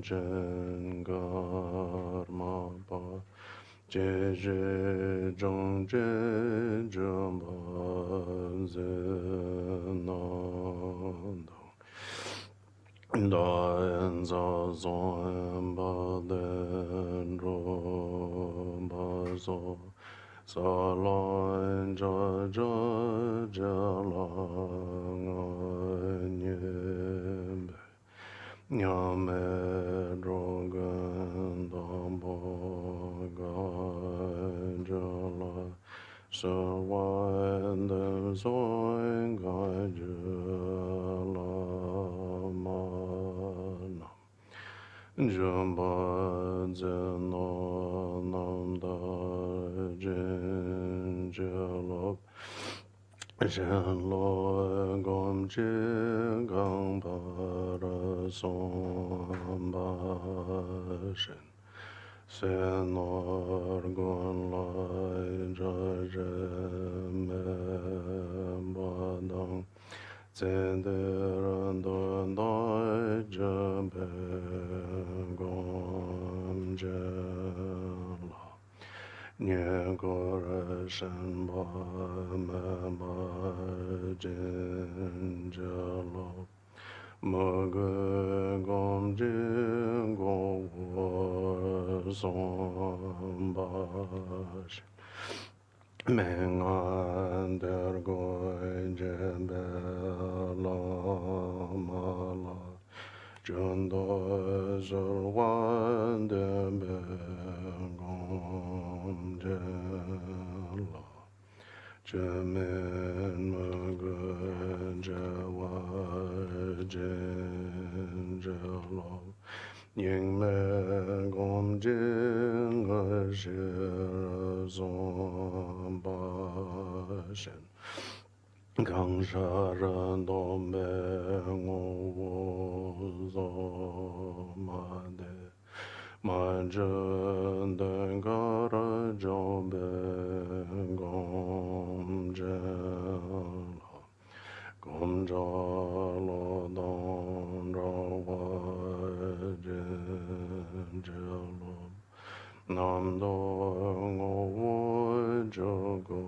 jen karma pa je je jong je jumba ze na da en za zon ba den ro ba zo sa la en ja ja ja la nye Nyame drogan dambo gajala sarwanda zoin gajala mana jamba zeno namda jinjalop Shen lo gom chi gang para som ba shen sen or gon lai ja je me ba dang zhen de ran don dai je be gom je la Nye gore shen ba me ba jin jalo mo ge gom jin go wo som ba shen meng an der go jen be la ma la Jun do zul wan de be gom je la je men me ge je wa jen je lo Ying me gom jing ge shi zon ba shen Gang sha ren dong be ngo wo zo ma de ma zhen den ga ra zhou be gong zhen la gong zha lo dong zha wa zhen zhe lo Nam do ngo wo zhe go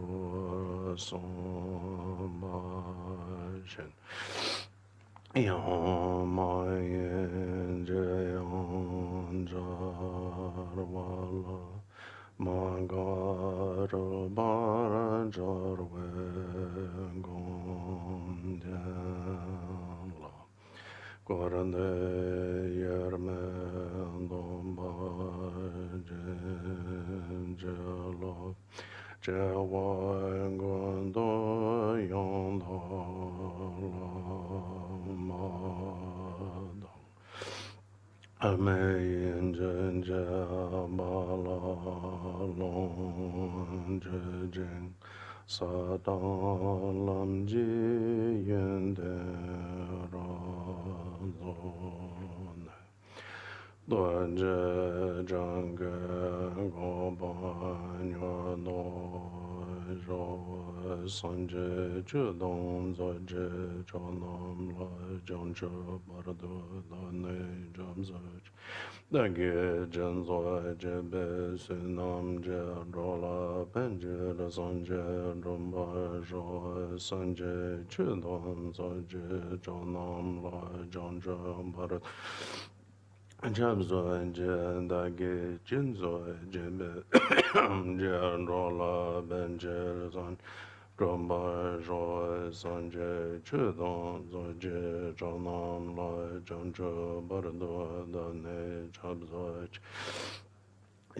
song ba shen Yang ma yin je yang zhar wa la ma ga zhe ba ran zhar we gong dian la Guaran de yer me dong ba jen je lo Je wan guan do yong da la ma dong A me yin jen je ba la long je jing Sa dang lam ji yin de ra zo ne Duan zhe zhang ge go ban yue no zhou san zhe zhe dong zai zhe zhao nam lai jiang zhe bar de da nei zham zai da ge zhen zai zhe be su nam zhe zhao la ben zhe de san zhe zhong ba zhao san zhe zhe dong zai zhe zhao nam lai jiang zhe bar Gyamtso je da ge jinzo je be je ro la ben je zan Dromba zho san je che dong zo je zhao nam lai zhang zhe bar do da ne chab zo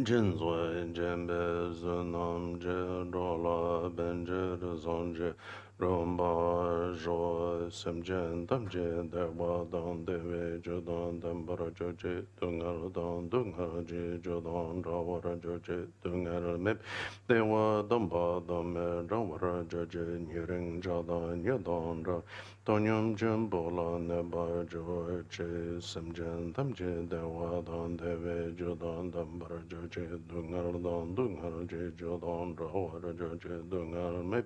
Jin zui jen be zu nam je ro la ben je de zong je rom ba zho sem jen tam je de wa dang de we jo dang dam ba ra jo je dung ar dang dung ar je jo dang ra wa ra jo je dung ar me de wa dam ba dam me ra wa ra jo je ni ring ja dang ye dang ra dong yam jen bo la ne ba jo je sem jen tam je de wa dang de we jo dang dam ba ra jo je dung ar je jo dang ra wa ra jo je dung ar me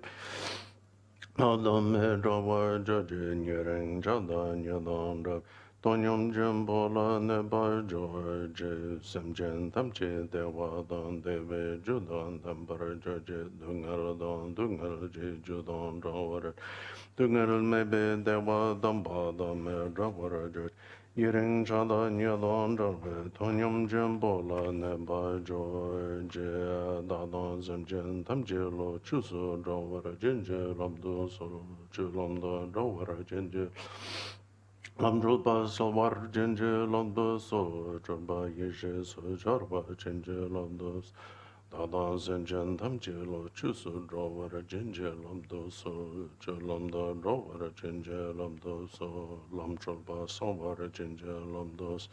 Na dam me ra wa jo je ni ring ja dang ye dang ra Tonyam Jimbola Neba George, Semjen Tamche, Dewadon, Deve, Judon, Tamper, George, Dungaradon, Dungarji, Judon, Drawer, Dungal maybe Dewadon, Badam, Drawer, George. Yiring Chada Nyadon Drawe, Tonyam Jimbola Neba George, Dadon, Semjen Tamjilo, Chusu, Drawer, Ginger, Labdo, Chulom, Drawer, Ginger. Lamdrulpa salvar jinje landos so chorba yeshe so chorba jinje landos dadan senjen tamche lo chusu drawara jinje landos so cholamda drawara jinje landos so lamdrulpa salvar jinje landos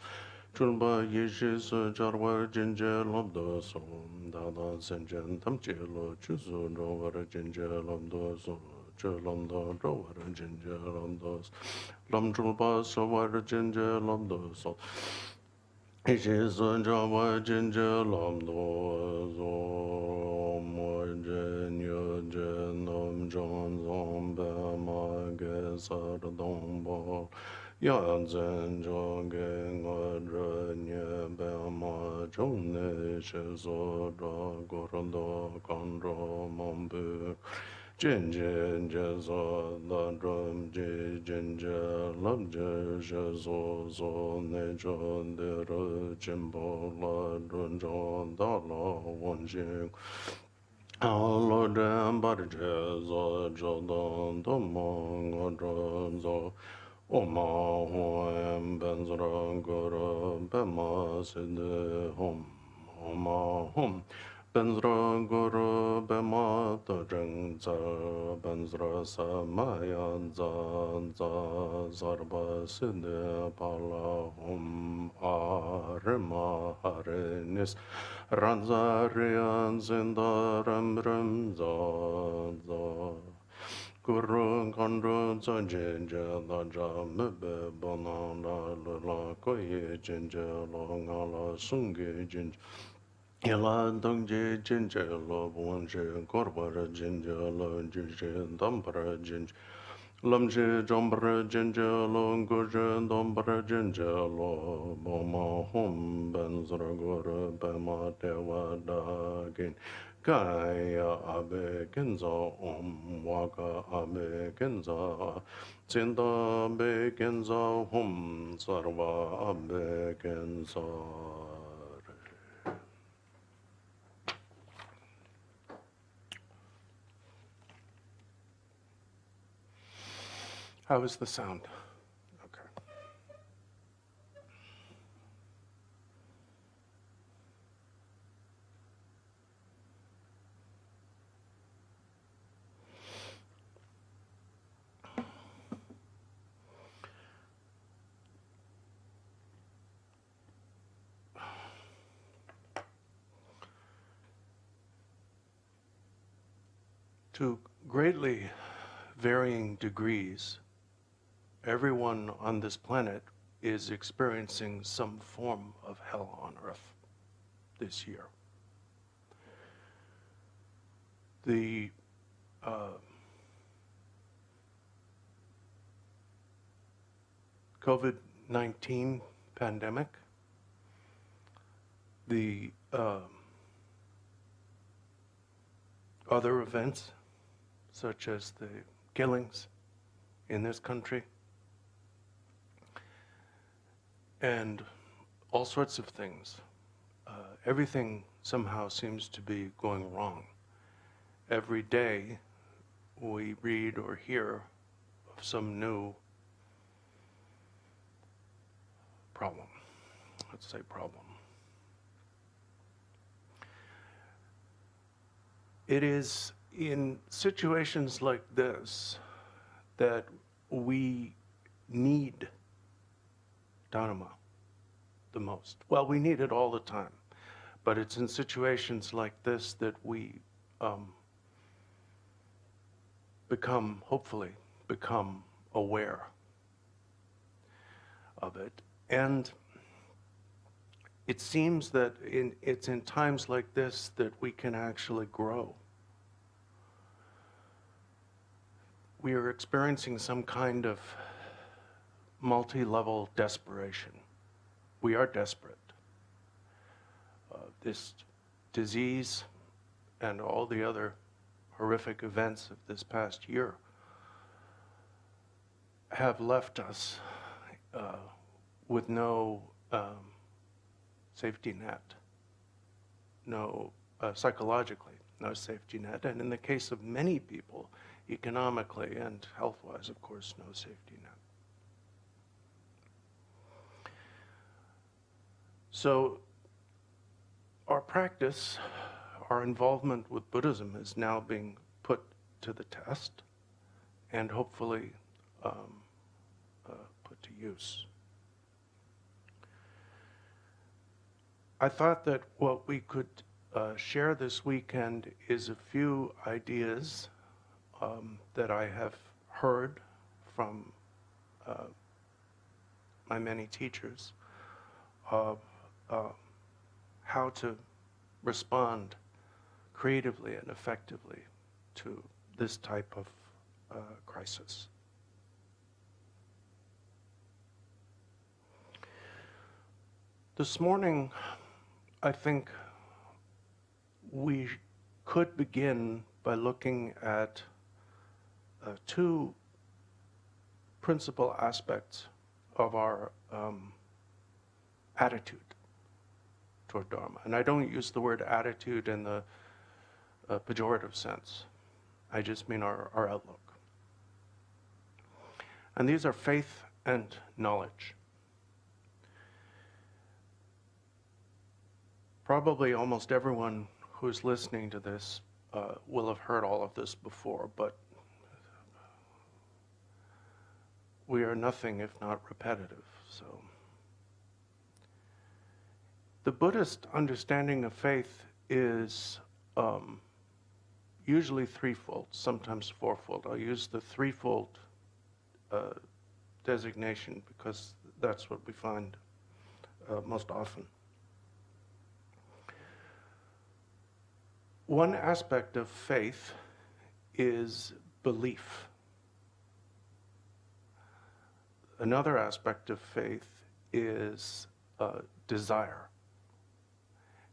chorba yeshe so chorba jinje landos so dadan senjen tamche lo chusu drawara jinje landos so cholamda drawara jinje landos Lam Chulpa Sawar Jinja Lam Do So Ishi Sun Jawa Jinja Lam Do So Mo Jen Yu Jen Nam Jan Zom Ba Ma Ge Sar Dong Bo Yan Zen Jong Ge Nga Dra Nye Ba Ma Chong Ne She So Dra Goran Do Kan Dra Mam Bu Jin Jin Zo La Drum Ji Jin Lam Je Zo Zo Ne Jon De Ru Jin Bo La Dun Jon Da La Won Jing Lo Dan Ba Je Zo Jo Don Do Mo Ngo Dron Zo O Ma Huam Ben Zra Goro Ben Ma Sid Hom O Ma Hom Benzra Guru Bema Tojeng Zar Benzra Samayan Zan Zarba Sinde Pala Hum Arima Harinis Ranzarian Zindaram Rim Zan Guru Kandru Zanjinja Daja Mebe Banana Lula Koye Jinja Longala Sungi Jinja Yala Dongji Jinja Lo Bonji Korbara Jinja Lo Jinja Dampara Jinja Lamji Jombra Jinja Lo Guja Dombra Jinja Lo Boma Hum Benzra Gura Bema Dewa Dagin Kaya Abe Genza Waka Abe Genza Zinda Abe Genza Hum Sarva Abe Genza. How is the sound? Okay. To greatly varying degrees, everyone on this planet is experiencing some form of hell on earth this year. The COVID-19 pandemic, the other events, such as the killings in this country, and all sorts of things. Everything somehow seems to be going wrong. Every day we read or hear of some new problem. Let's say problem. It is in situations like this that we need Dharma the most. Well, we need it all the time, but it's in situations like this that we hopefully become aware of it. And it seems that it's in times like this that we can actually grow. We are experiencing some kind of multi-level desperation. We are desperate. This disease and all the other horrific events of this past year have left us with no safety net, no psychologically, no safety net, and in the case of many people, economically and health-wise, of course, no safety net. So our practice, our involvement with Buddhism is now being put to the test and hopefully put to use. I thought that what we could share this weekend is a few ideas that I have heard from my many teachers of how to respond creatively and effectively to this type of crisis. This morning, I think we could begin by looking at two principal aspects of our attitude toward Dharma. And I don't use the word attitude in the pejorative sense. I just mean our outlook. And these are faith and knowledge. Probably almost everyone who's listening to this will have heard all of this before, but we are nothing if not repetitive. So, the Buddhist understanding of faith is usually threefold, sometimes fourfold. I'll use the threefold designation because that's what we find most often. One aspect of faith is belief. Another aspect of faith is desire.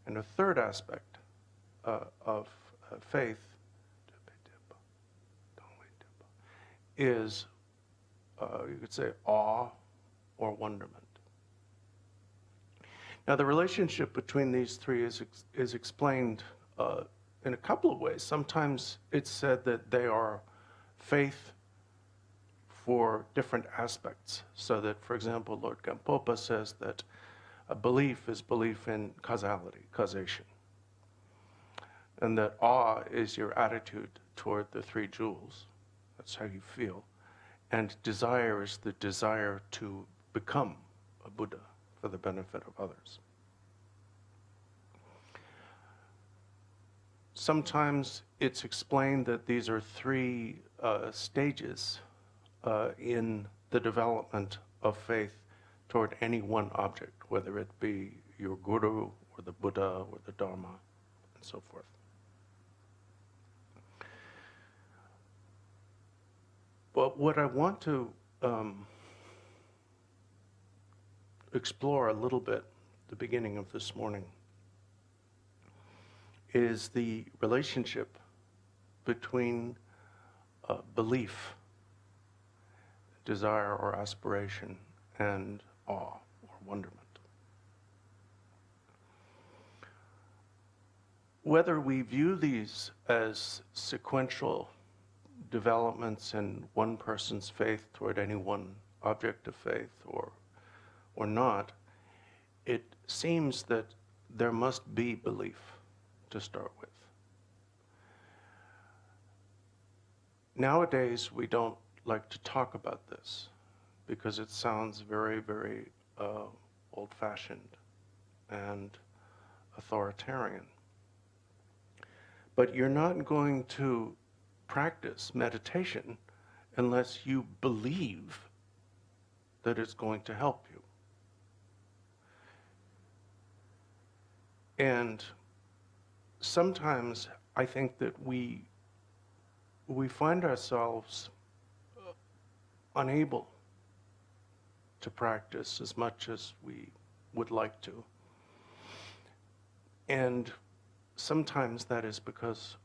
And a third aspect of faith is, you could say, awe or wonderment. Now, the relationship between these three is explained in a couple of ways. Sometimes it's said that they are faith for different aspects. So that, for example, Lord Gyamtso says that a belief is belief in causality, causation. And that awe is your attitude toward the three jewels. That's how you feel. And desire is the desire to become a Buddha for the benefit of others. Sometimes it's explained that these are three stages in the development of faith toward any one object, whether it be your guru or the Buddha or the Dharma, and so forth. But what I want to explore a little bit at the beginning of this morning is the relationship between belief, desire or aspiration, and awe or wonderment. Whether we view these as sequential developments in one person's faith toward any one object of faith or not, it seems that there must be belief to start with. Nowadays, we don't like to talk about this because it sounds very, very old-fashioned and authoritarian. But you're not going to practice meditation unless you believe that it's going to help you. And sometimes I think that we find ourselves unable to practice as much as we would like to. And sometimes that is because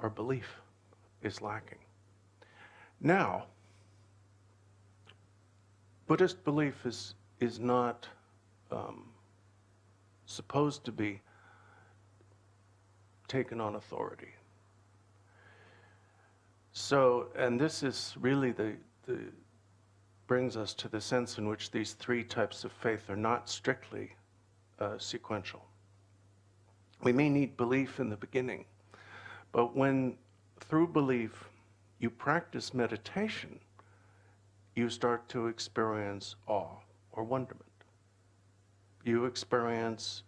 our belief is lacking. Now, Buddhist belief is not supposed to be taken on authority. So, and this is really brings us to the sense in which these three types of faith are not strictly sequential. We may need belief in the beginning, but when through belief you practice meditation, you start to experience awe or wonderment. You experience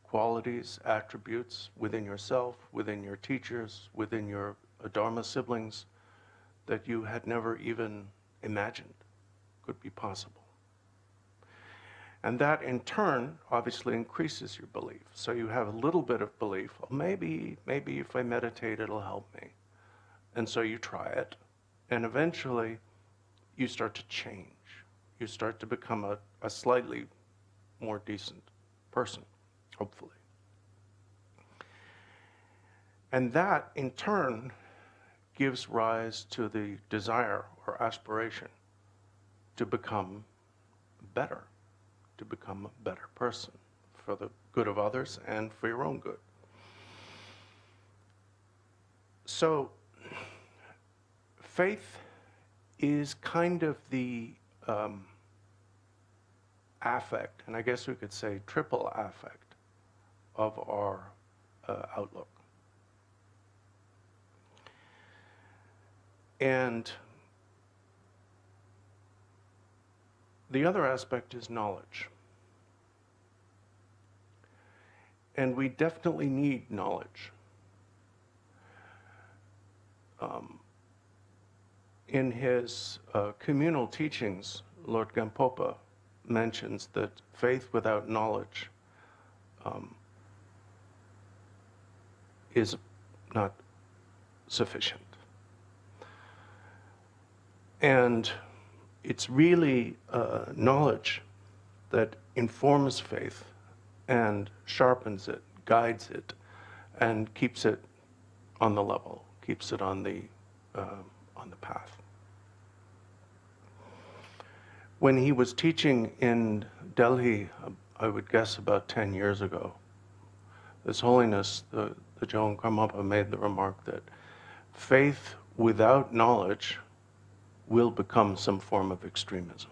qualities, attributes within yourself, within your teachers, within your Dharma siblings that you had never even imagined could be possible. And that in turn obviously increases your belief. So you have a little bit of belief, well, maybe if I meditate it'll help me. And so you try it, and eventually you start to change. You start to become a slightly more decent person, hopefully. And that in turn gives rise to the desire or aspiration to become better, to become a better person for the good of others and for your own good. So, faith is kind of the affect, and I guess we could say triple affect, of our outlook. And the other aspect is knowledge. And we definitely need knowledge. In his communal teachings, Lord Gyamtso mentions that faith without knowledge is not sufficient. And it's really knowledge that informs faith and sharpens it, guides it, and keeps it on the level, keeps it on the path. When he was teaching in Delhi, I would guess about 10 years ago, His Holiness, the Joan Karmapa, made the remark that faith without knowledge will become some form of extremism.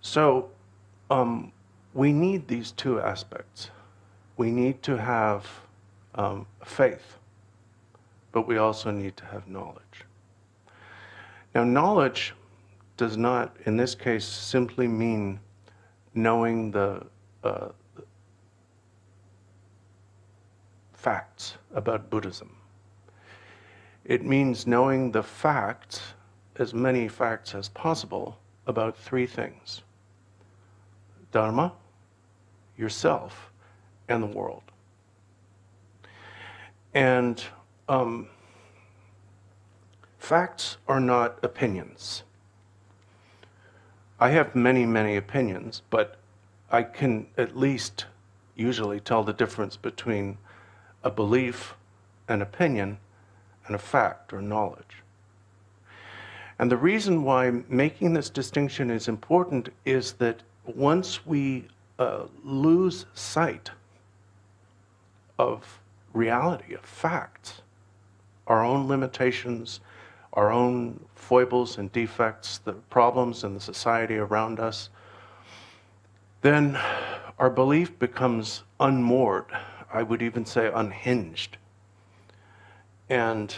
So, we need these two aspects. We need to have faith, but we also need to have knowledge. Now, knowledge does not, in this case, simply mean knowing the facts about Buddhism. It means knowing the facts, as many facts as possible, about three things: Dharma, yourself, and the world. And facts are not opinions. I have many, many opinions, but I can at least usually tell the difference between a belief, an opinion, and a fact or knowledge. And the reason why making this distinction is important is that once we lose sight of reality, of facts, our own limitations, our own foibles and defects, the problems in the society around us, then our belief becomes unmoored. I would even say unhinged. And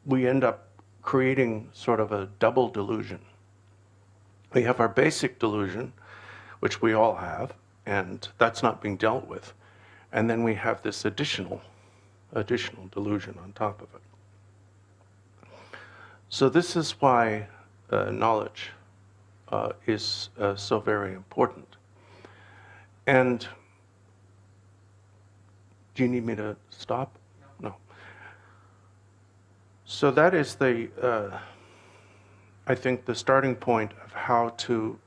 we end up creating sort of a double delusion. We have our basic delusion, which we all have, and that's not being dealt with. And then we have this additional delusion on top of it. So this is why knowledge is so very important. And Do you need me to stop? No. So that is I think, the starting point of how to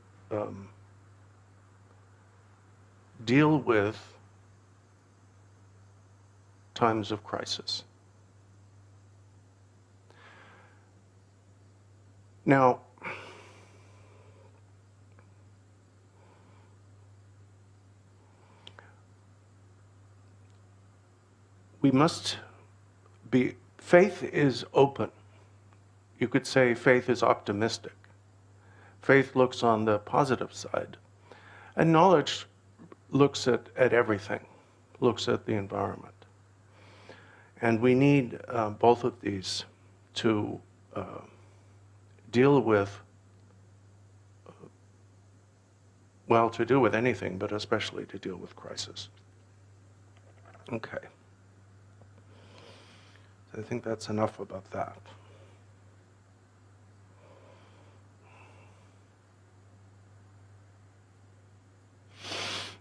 deal with times of crisis. Now, we must be, faith is open. You could say faith is optimistic. Faith looks on the positive side. And knowledge looks at everything, looks at the environment. And we need both of these to deal with, well, to deal with anything, but especially to deal with crisis. Okay. I think that's enough about that.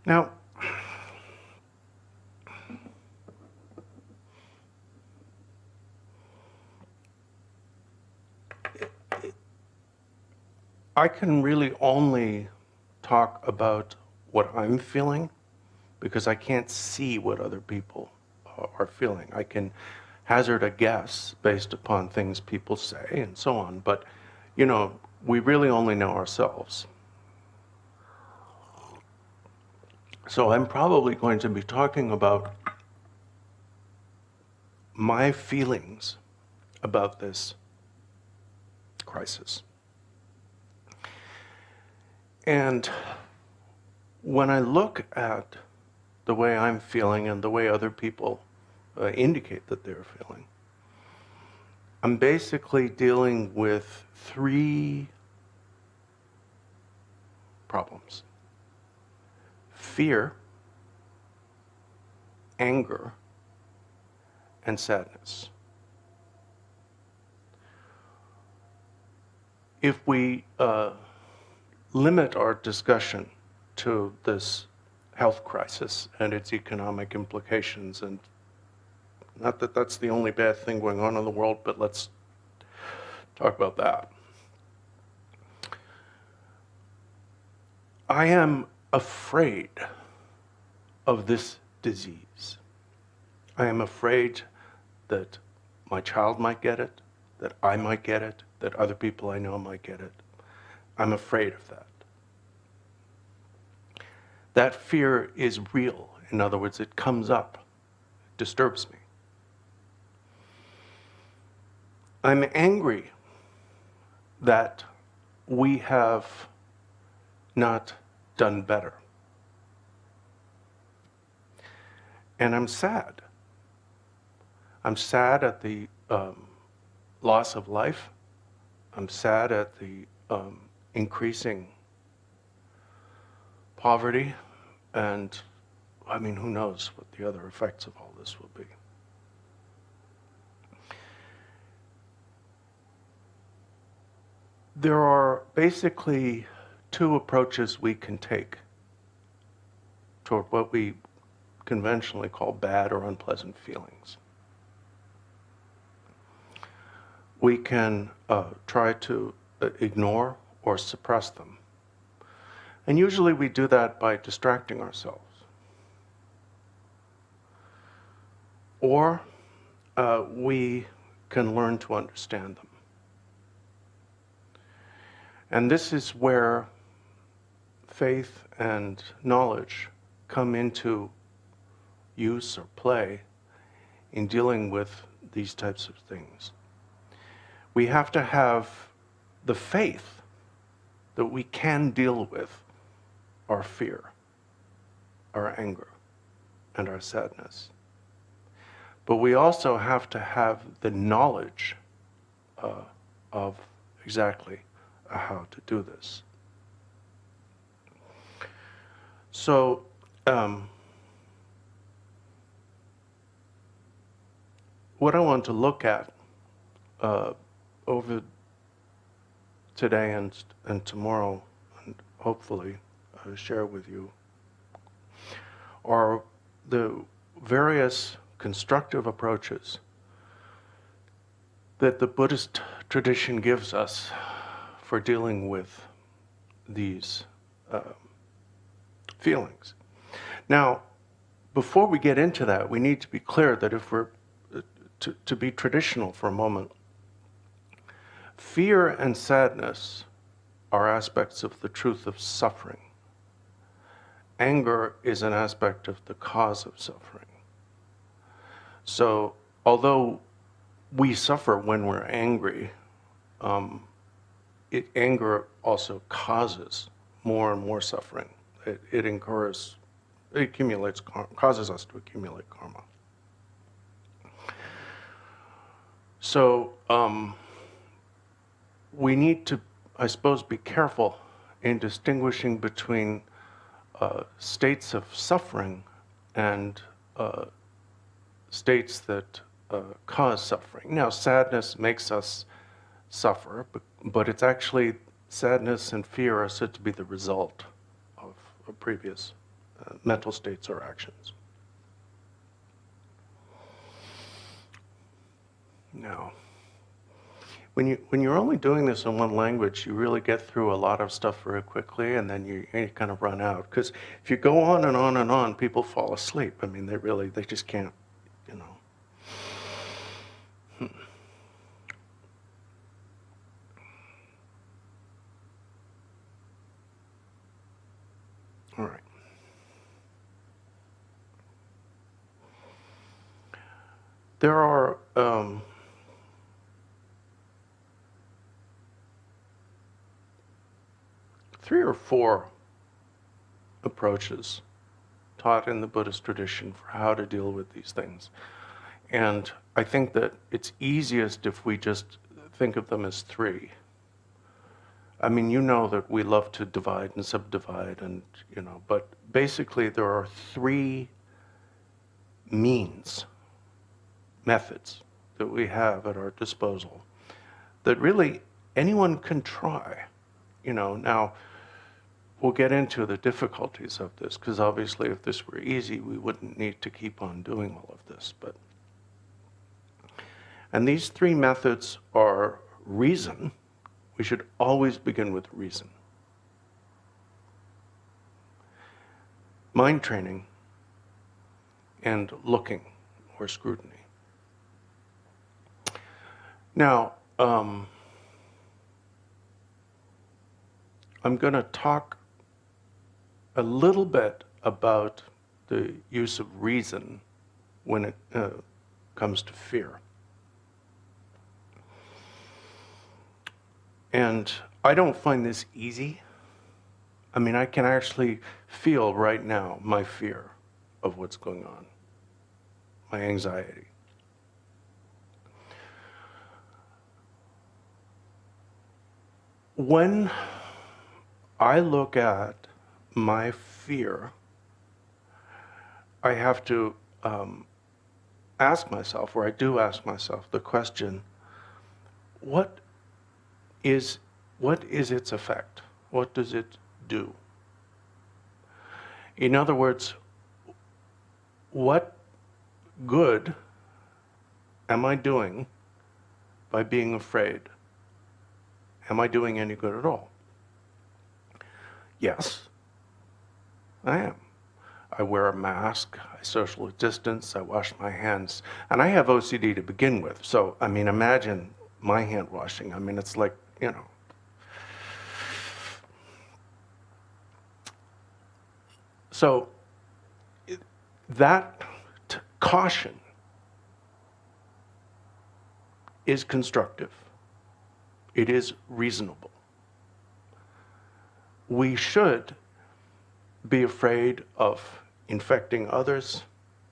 Now, I can really only talk about what I'm feeling because I can't see what other people are feeling. I can hazard a guess based upon things people say and so on, but, you know, we really only know ourselves. So I'm probably going to be talking about my feelings about this crisis. And when I look at the way I'm feeling and the way other people indicate that they're feeling, I'm basically dealing with three problems: fear, anger, and sadness. If we limit our discussion to this health crisis and its economic implications, and not that that's the only bad thing going on in the world, but let's talk about that. I am afraid of this disease. I am afraid that my child might get it, that I might get it, that other people I know might get it. I'm afraid of that. That fear is real. In other words, it comes up, it disturbs me. I'm angry that we have not done better. And I'm sad. I'm sad at the loss of life. I'm sad at the increasing poverty, and I mean, who knows what the other effects of all this will be. There are basically two approaches we can take toward what we conventionally call bad or unpleasant feelings. We can try to ignore or suppress them. And usually we do that by distracting ourselves. Or we can learn to understand them. And this is where faith and knowledge come into use or play in dealing with these types of things. We have to have the faith that we can deal with our fear, our anger, and our sadness. But we also have to have the knowledge of exactly how to do this. So, what I want to look at over today and tomorrow, and hopefully share with you, are the various constructive approaches that the Buddhist tradition gives us for dealing with these feelings. Now, before we get into that, we need to be clear that if we're to be traditional for a moment, fear and sadness are aspects of the truth of suffering. Anger is an aspect of the cause of suffering. So, although we suffer when we're angry, anger also causes more and more suffering. It accumulates, causes us to accumulate karma. So we need to, I suppose, be careful in distinguishing between states of suffering and states that cause suffering. Now, sadness makes us suffer, but it's actually sadness and fear are said to be the result of previous mental states or actions. Now, when you're only doing this in one language, you really get through a lot of stuff very quickly, and then you kind of run out. Because if you go on and on and on, people fall asleep. I mean, they just can't, you know. All right. There are 3 or 4 approaches taught in the Buddhist tradition for how to deal with these things. And I think that it's easiest if we just think of them as 3. I mean, you know that we love to divide and subdivide, and, you know, but basically there are 3 methods that we have at our disposal that really anyone can try. You know, now we'll get into the difficulties of this, because obviously if this were easy, we wouldn't need to keep on doing all of this. And these 3 methods are reason. We should always begin with reason. Mind training and looking or scrutiny. Now, I'm going to talk a little bit about the use of reason when it comes to fear. And I don't find this easy. I mean, I can actually feel right now my fear of what's going on, my anxiety. When I look at my fear, I have to ask myself, or I do ask myself, the question, what is its effect? What does it do? In other words, what good am I doing by being afraid? Am I doing any good at all? Yes, I am. I wear a mask, I social distance, I wash my hands, and I have OCD to begin with. So, I mean, imagine my hand washing. I mean, it's like, you know. So, that caution is constructive. It is reasonable. We should be afraid of infecting others,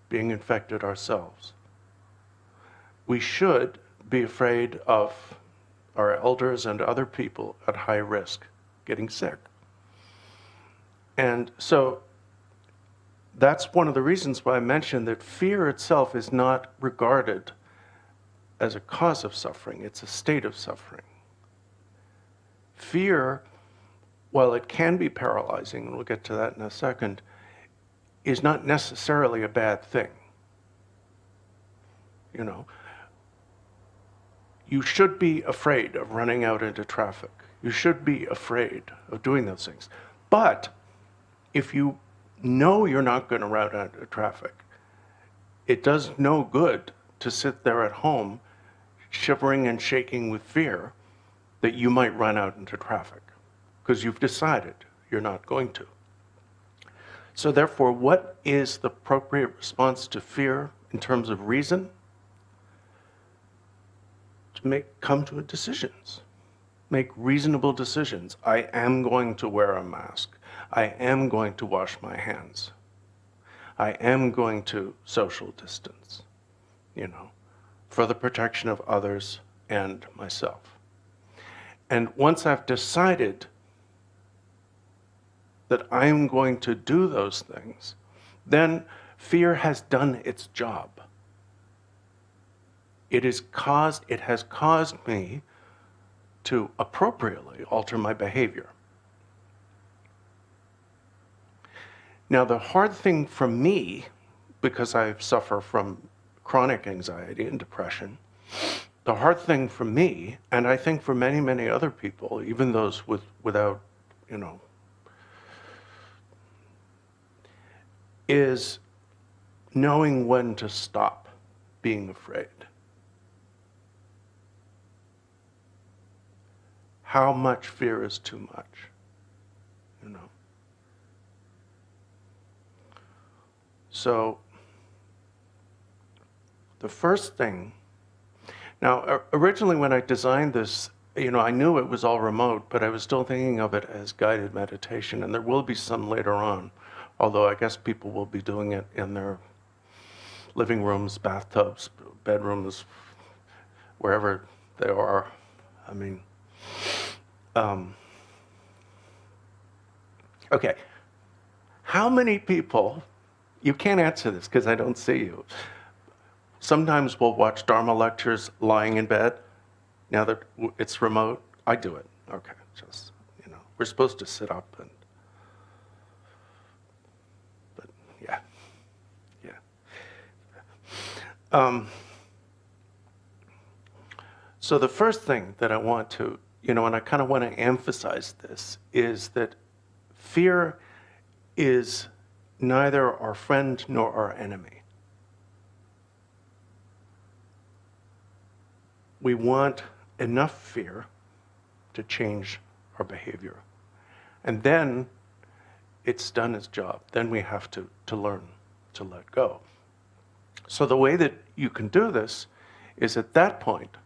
being infected ourselves. We should be afraid of our elders and other people at high risk getting sick. And so that's one of the reasons why I mentioned that fear itself is not regarded as a cause of suffering, it's a state of suffering. Fear, while it can be paralyzing, and we'll get to that in a second, is not necessarily a bad thing. you know. You should be afraid of running out into traffic. You should be afraid of doing those things. But if you know you're not going to run out into traffic, it does no good to sit there at home shivering and shaking with fear that you might run out into traffic, because you've decided you're not going to. So therefore, what is the appropriate response to fear in terms of reason? To come to decisions. Make reasonable decisions. I am going to wear a mask. I am going to wash my hands. I am going to social distance, for the protection of others and myself. And once I've decided that I'm going to do those things, then fear has done its job. It has caused me to appropriately alter my behavior. Now, the hard thing for me, because I suffer from chronic anxiety and depression, the hard thing for me, and I think for many, many other people, even those without, is knowing when to stop being afraid. How much fear is too much, So, the first thing, now originally when I designed this, I knew it was all remote, but I was still thinking of it as guided meditation, and there will be some later on, although I guess people will be doing it in their living rooms, bathtubs, bedrooms, wherever they are. I mean, okay. How many people, you can't answer this because I don't see you. Sometimes we'll watch Dharma lectures lying in bed. Now that it's remote, I do it. Okay, just, we're supposed to sit up but yeah. So the first thing that I want to, and I kind of want to emphasize this, is that fear is neither our friend nor our enemy. We want enough fear to change our behavior. And then it's done its job. Then we have to learn to let go. So the way that you can do this is at that point,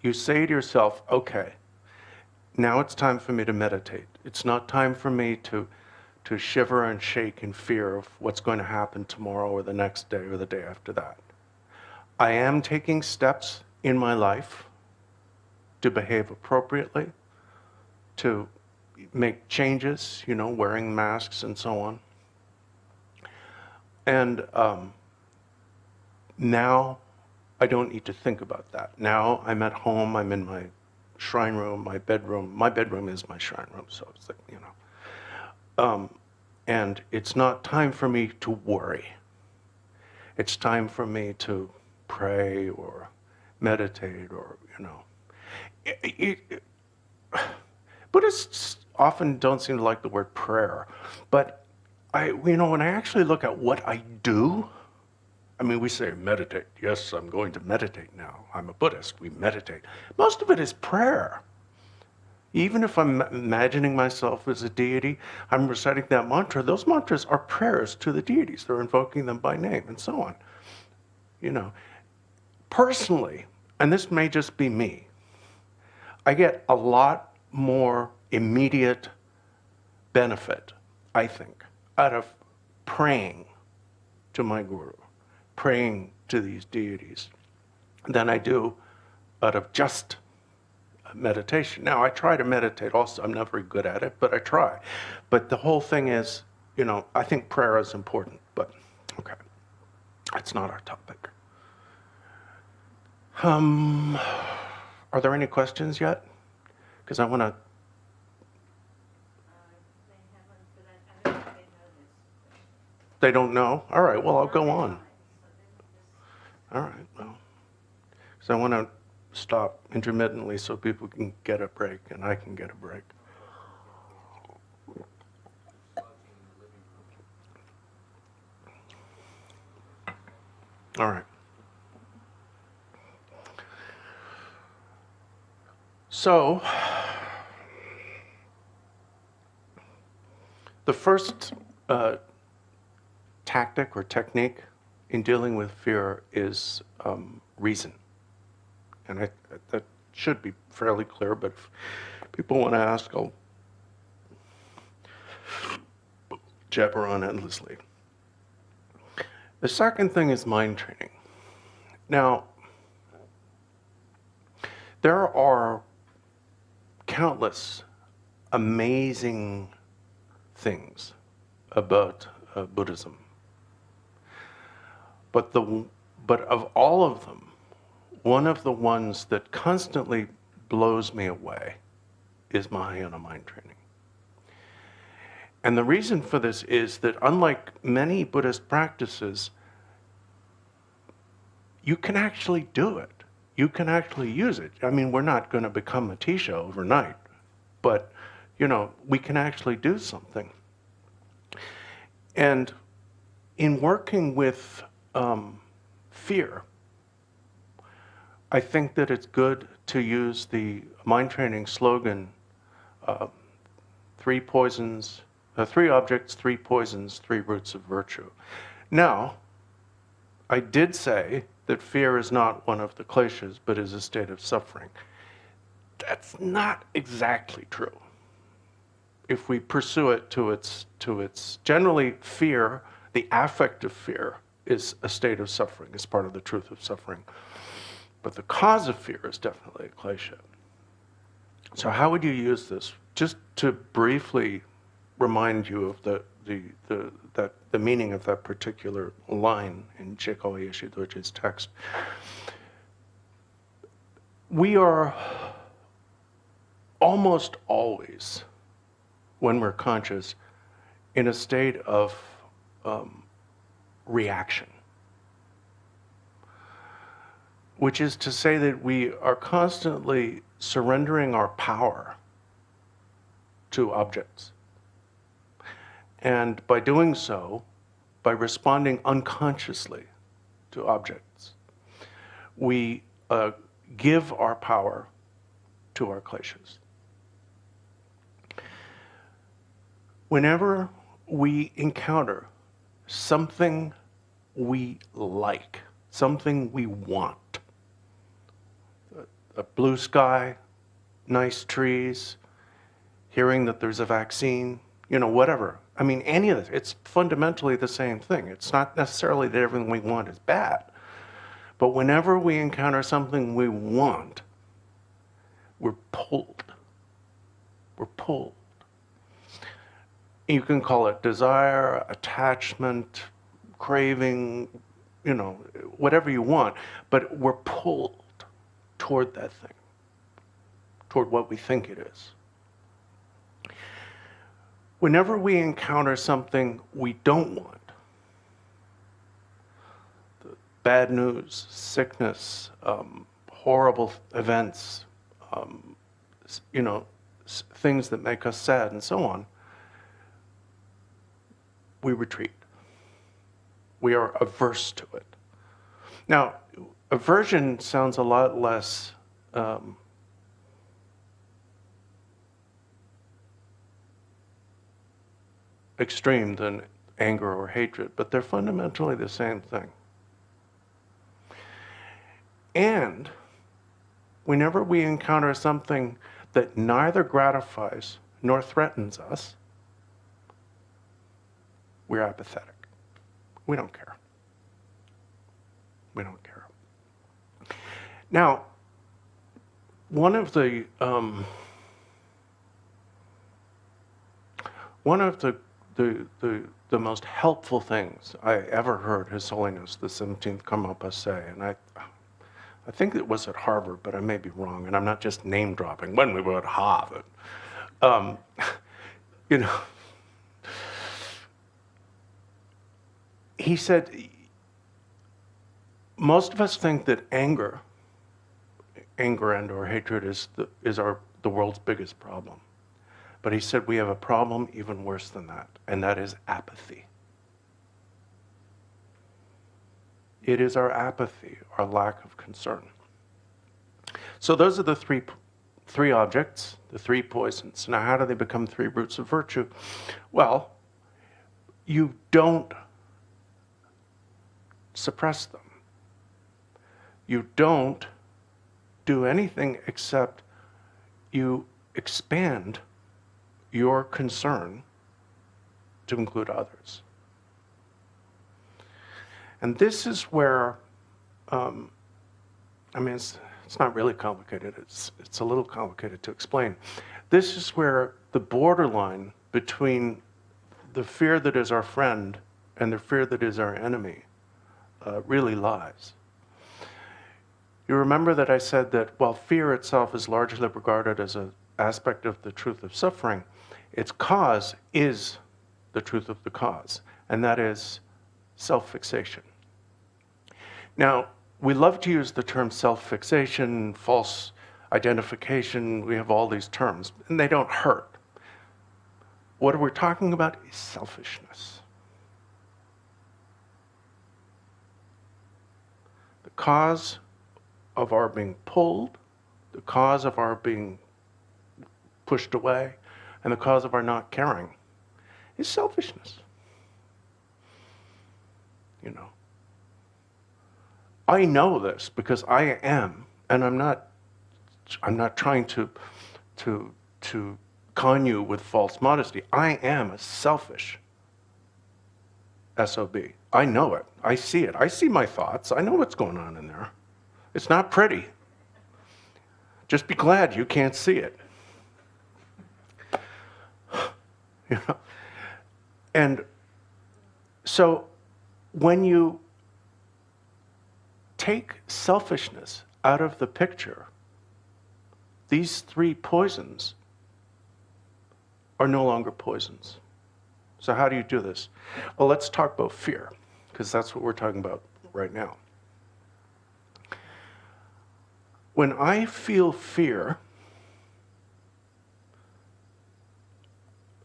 you say to yourself, okay, now it's time for me to meditate. It's not time for me to shiver and shake in fear of what's going to happen tomorrow or the next day or the day after that. I am taking steps in my life to behave appropriately, to make changes, wearing masks and so on. And now I don't need to think about that. Now I'm at home, I'm in my shrine room, my bedroom. My bedroom is my shrine room, so it's like, and it's not time for me to worry. It's time for me to pray or meditate or, Buddhists often don't seem to like the word prayer, but when I actually look at what I do, we say meditate. Yes, I'm going to meditate now. I'm a Buddhist. We meditate. Most of it is prayer. Even if I'm imagining myself as a deity, I'm reciting that mantra. Those mantras are prayers to the deities. They're invoking them by name and so on. Personally, and this may just be me, I get a lot more immediate benefit, I think, out of praying to my guru, praying to these deities, than I do out of just meditation. Now, I try to meditate also. I'm not very good at it, but I try. But the whole thing is, I think prayer is important, but okay, that's not our topic. Are there any questions yet? Because I want to... They don't know? All right, well, I'll go on. All right, well, So I want to stop intermittently so people can get a break and I can get a break. All right. So, the first tactic or technique in dealing with fear is reason. And that should be fairly clear, but if people want to ask, I'll jabber on endlessly. The second thing is mind training. Now, there are countless amazing things about Buddhism. But of all of them, one of the ones that constantly blows me away is Mahayana mind training. And the reason for this is that unlike many Buddhist practices, you can actually do it. You can actually use it. I mean, we're not going to become a Tisha overnight, but, we can actually do something. And in working with fear, I think that it's good to use the mind training slogan, 3 objects, 3 poisons, 3 roots of virtue. Now, I did say that fear is not one of the kleshas, but is a state of suffering. That's not exactly true. If we pursue it to its generally fear, the affect of fear is a state of suffering, is part of the truth of suffering. But the cause of fear is definitely a klesha. So how would you use this? Just to briefly remind you of the meaning of that particular line in Jiko Yeshe Dorji's text. We are almost always, when we're conscious, in a state of reaction. Which is to say that we are constantly surrendering our power to objects. And by doing so, by responding unconsciously to objects, we give our power to our kleshas. Whenever we encounter something we like, something we want, a blue sky, nice trees, hearing that there's a vaccine, whatever. I mean, any of this, it's fundamentally the same thing. It's not necessarily that everything we want is bad. But whenever we encounter something we want, we're pulled. We're pulled. You can call it desire, attachment, craving, whatever you want, but we're pulled toward that thing, toward what we think it is. Whenever we encounter something we don't want, bad news, sickness, horrible events, things that make us sad and so on, we retreat. We are averse to it. Now, aversion sounds a lot less extreme than anger or hatred, but they're fundamentally the same thing. And whenever we encounter something that neither gratifies nor threatens us, we're apathetic. We don't care. We don't care. Now, one of the most helpful things I ever heard His Holiness the 17th Karmapa say, and I think it was at Harvard, but I may be wrong, and I'm not just name dropping, when we were at Harvard. He said, most of us think that anger anger and or hatred is the world's biggest problem. But he said we have a problem even worse than that, and that is apathy. It is our apathy, our lack of concern. So those are the three objects, the three poisons. Now, how do they become three roots of virtue? Well, you don't suppress them. You don't do anything except you expand your concern to include others. And this is where, it's not really complicated. It's a little complicated to explain. This is where the borderline between the fear that is our friend and the fear that is our enemy really lies. You remember that I said that while fear itself is largely regarded as an aspect of the truth of suffering, its cause is the truth of the cause, and that is self-fixation. Now, we love to use the term self-fixation, false identification. We have all these terms, and they don't hurt. What we're talking about is selfishness. The cause of our being pulled, the cause of our being pushed away, and the cause of our not caring is selfishness. You know. I know this because I am, and I'm not trying to con you with false modesty. I am a selfish SOB. I know it. I see it. I see my thoughts. I know what's going on in there. It's not pretty. Just be glad you can't see it. You know? And so when you take selfishness out of the picture, these three poisons are no longer poisons. So how do you do this? Well, let's talk about fear, because that's what we're talking about right now. When I feel fear,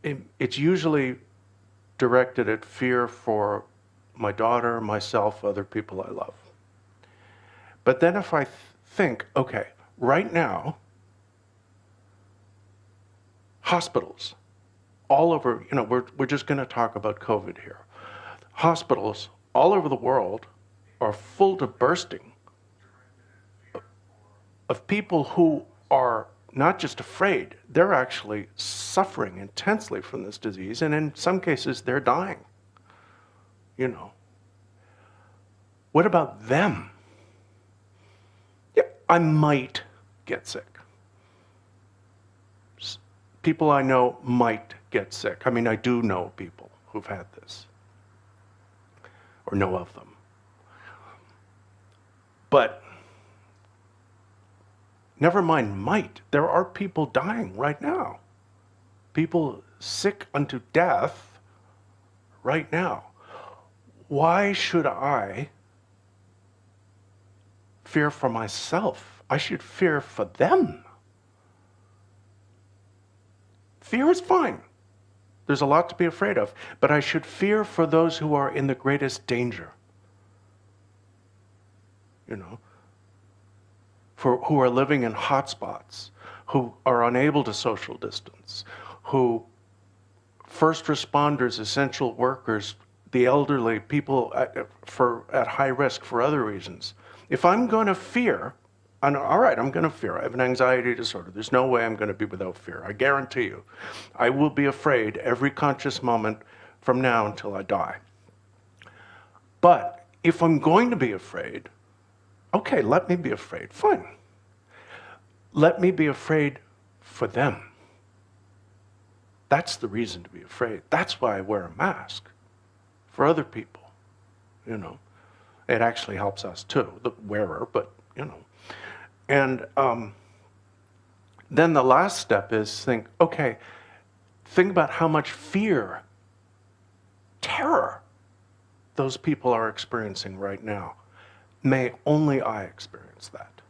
it's usually directed at fear for my daughter, myself, other people I love. But then if I think, okay, right now, hospitals all over, we're just going to talk about COVID here. Hospitals all over the world are full to bursting of people who are not just afraid, they're actually suffering intensely from this disease, and in some cases, they're dying. What about them? Yeah, I might get sick. People I know might get sick. I mean, I do know people who've had this, or know of them. But never mind might, there are people dying right now. People sick unto death right now. Why should I fear for myself? I should fear for them. Fear is fine. There's a lot to be afraid of, but I should fear for those who are in the greatest danger. Who are living in hotspots, who are unable to social distance, who first responders, essential workers, the elderly, people at high risk for other reasons. If I'm going to fear, all right, I'm going to fear. I have an anxiety disorder. There's no way I'm going to be without fear. I guarantee you. I will be afraid every conscious moment from now until I die. But if I'm going to be afraid, okay, let me be afraid. Fine. Let me be afraid for them. That's the reason to be afraid. That's why I wear a mask. For other people. It actually helps us too, the wearer, but And then the last step is think about how much fear, terror those people are experiencing right now. May only I experience that.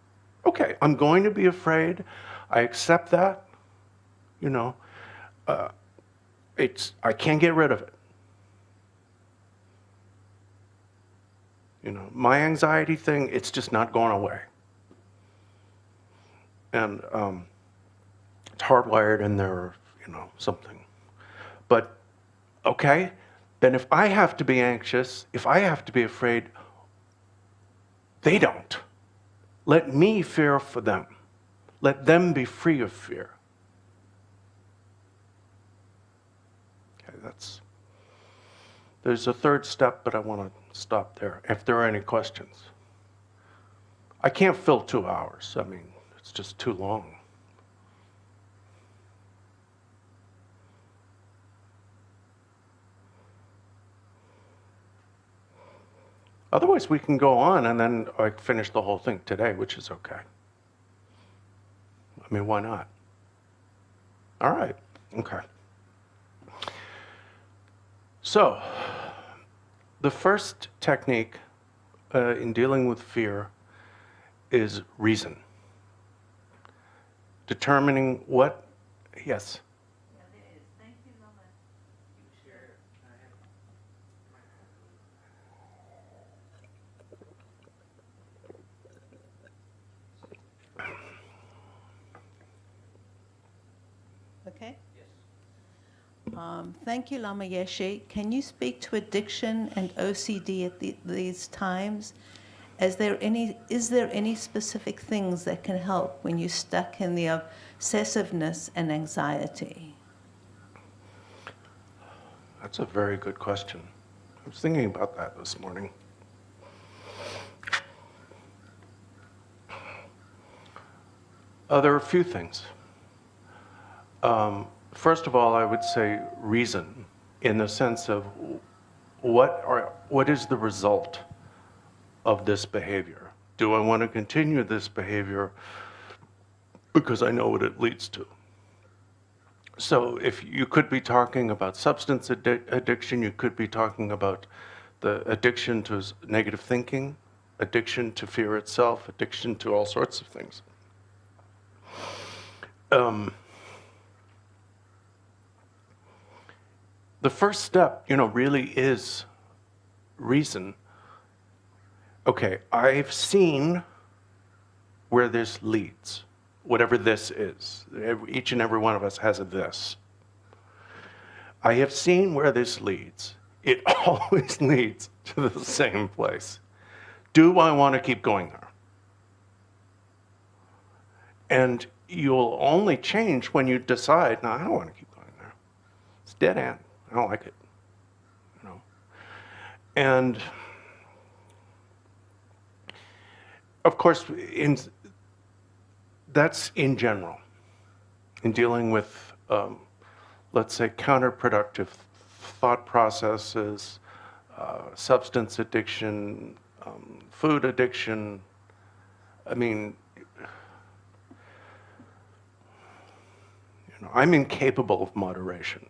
Okay, I'm going to be afraid. I accept that. You know, I can't get rid of it. You know, my anxiety thing, it's just not going away. And it's hardwired in there, or, you know, something. But, okay, then if I have to be anxious, if I have to be afraid, they don't. Let me fear for them. Let them be free of fear. Okay, there's a third step, but I want to stop there. If there are any questions. I can't fill 2 hours. I mean, it's just too long. Otherwise, we can go on and then I finish the whole thing today, which is okay. I mean, why not? All right, okay. So, the first technique in dealing with fear is reason. Determining what, yes? Yeah, there is. Thank you, Lama. You share. Okay? Yes. Thank you, Lama Yeshe. Can you speak to addiction and OCD at these times? Is there any specific things that can help when you're stuck in the obsessiveness and anxiety? That's a very good question. I was thinking about that this morning. There are a few things. First of all, I would say reason, in the sense of what is the result of this behavior? Do I want to continue this behavior because I know what it leads to? So if you could be talking about substance addiction, you could be talking about the addiction to negative thinking, addiction to fear itself, addiction to all sorts of things. The first step, really is reason. Okay, I've seen where this leads, whatever this is. Each and every one of us has a this. I have seen where this leads. It always leads to the same place. Do I want to keep going there? And you'll only change when you decide, no, I don't want to keep going there. It's dead end. I don't like it. And of course, that's in general. In dealing with, let's say, counterproductive thought processes, substance addiction, food addiction. I mean, I'm incapable of moderation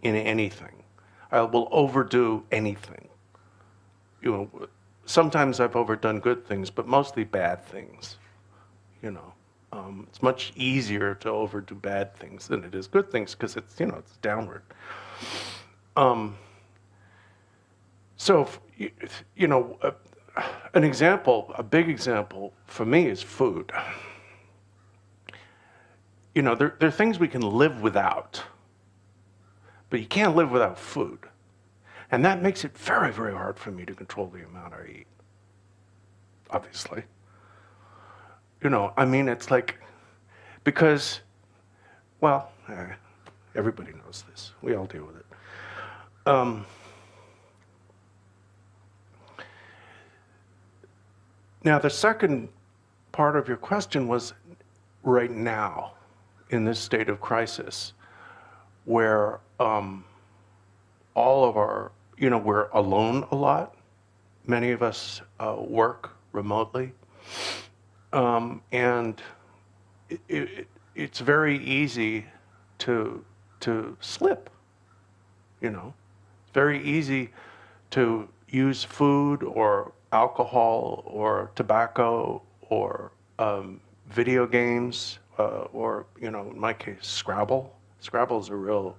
in anything. I will overdo anything. Sometimes I've overdone good things, but mostly bad things. It's much easier to overdo bad things than it is good things because it's downward. So, an example, a big example for me is food. There are things we can live without, but you can't live without food. And that makes it very, very hard for me to control the amount I eat, obviously. It's like, because, well, everybody knows this. We all deal with it. Now, the second part of your question was right now, in this state of crisis, where all of our, we're alone a lot. Many of us work remotely. And it's very easy to slip, It's very easy to use food or alcohol or tobacco or video games, or, you know, in my case, Scrabble. Scrabble's a real,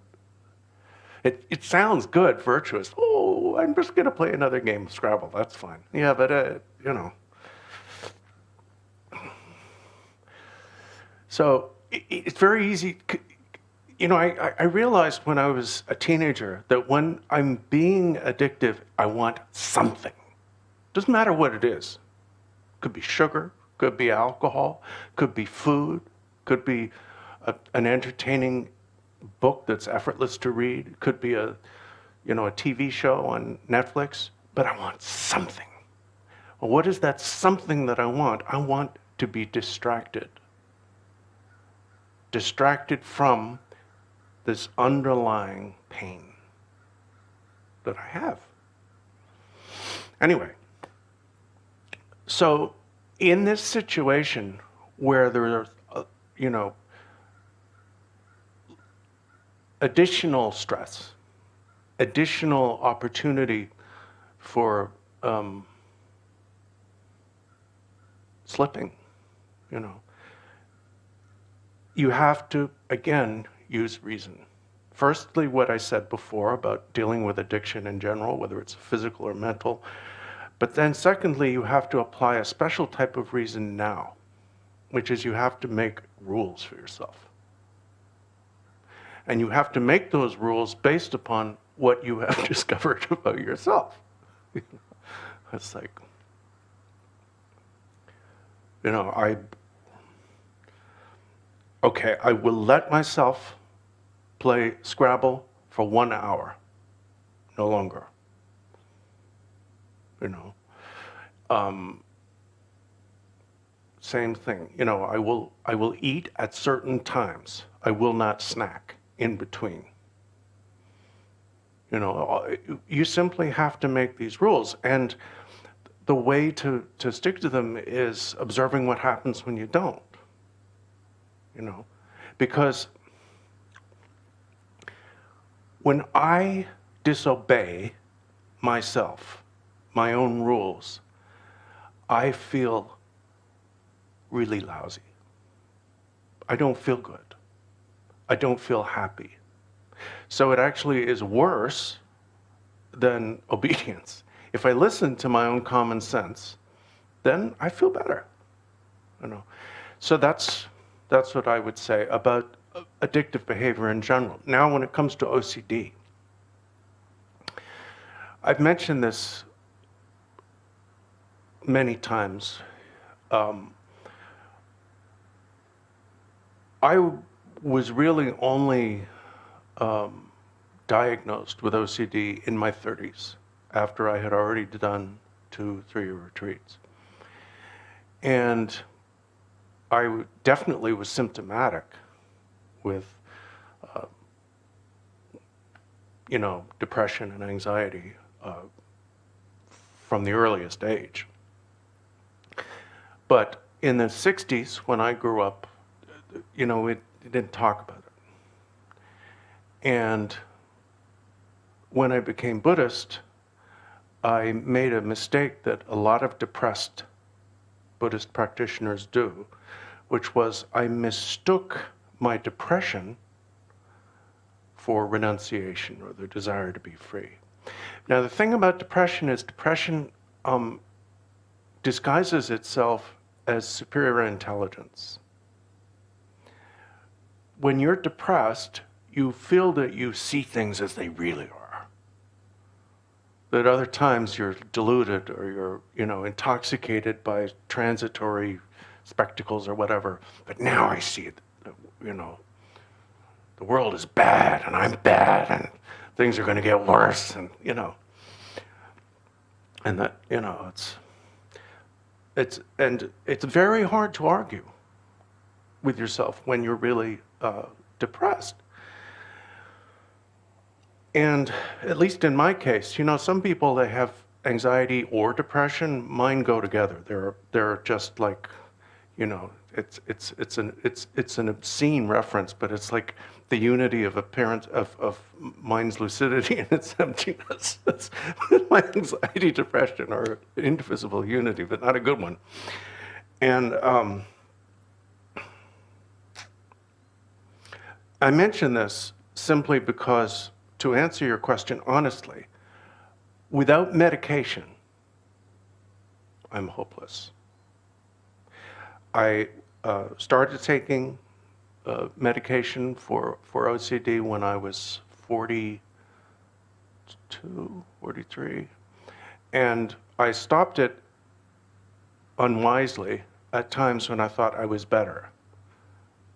it sounds good, virtuous. Oh, I'm just going to play another game of Scrabble. That's fine. Yeah, but, you know. So it's very easy. You know, I realized when I was a teenager that when I'm being addictive, I want something. Doesn't matter what it is. Could be sugar, could be alcohol, could be food, could be an entertaining book that's effortless to read, could be a TV show on Netflix, but I want something. Well, what is that something that I want? I want to be distracted. Distracted from this underlying pain that I have. Anyway, so in this situation where there are, additional stress, additional opportunity for slipping, you have to, again, use reason. Firstly, what I said before about dealing with addiction in general, whether it's physical or mental. But then secondly, you have to apply a special type of reason now, which is you have to make rules for yourself. And you have to make those rules based upon what you have discovered about yourself. It's like, I will let myself play Scrabble for 1 hour, no longer. Same thing. I will eat at certain times. I will not snack in between. You simply have to make these rules, and the way to stick to them is observing what happens when you don't. Because when I disobey myself, my own rules, I feel really lousy. I don't feel good. I don't feel happy. So it actually is worse than obedience. If I listen to my own common sense, then I feel better. So that's what I would say about addictive behavior in general. Now, when it comes to OCD, I've mentioned this many times. I was really only diagnosed with OCD in my 30s, after I had already done 2-3 retreats. And I definitely was symptomatic with, depression and anxiety from the earliest age. But in the 60s, when I grew up, it didn't talk about it. And when I became Buddhist, I made a mistake that a lot of depressed Buddhist practitioners do, which was I mistook my depression for renunciation, or the desire to be free. Now, the thing about depression is depression disguises itself as superior intelligence. When you're depressed, you feel that you see things as they really are. That other times you're deluded, or you're, intoxicated by transitory spectacles or whatever. But now I see it, the world is bad, and I'm bad, and things are going to get worse, and and that it's very hard to argue with yourself when you're really depressed. And at least in my case, some people, they have anxiety or depression. Mine go together. They're just like, it's an obscene reference, but it's like the unity of appearance of mind's lucidity and its emptiness. That's my anxiety, depression are an indivisible unity, but not a good one. And I mention this simply because, to answer your question honestly, without medication, I'm hopeless. I started taking medication for OCD when I was 42, 43, and I stopped it unwisely at times when I thought I was better.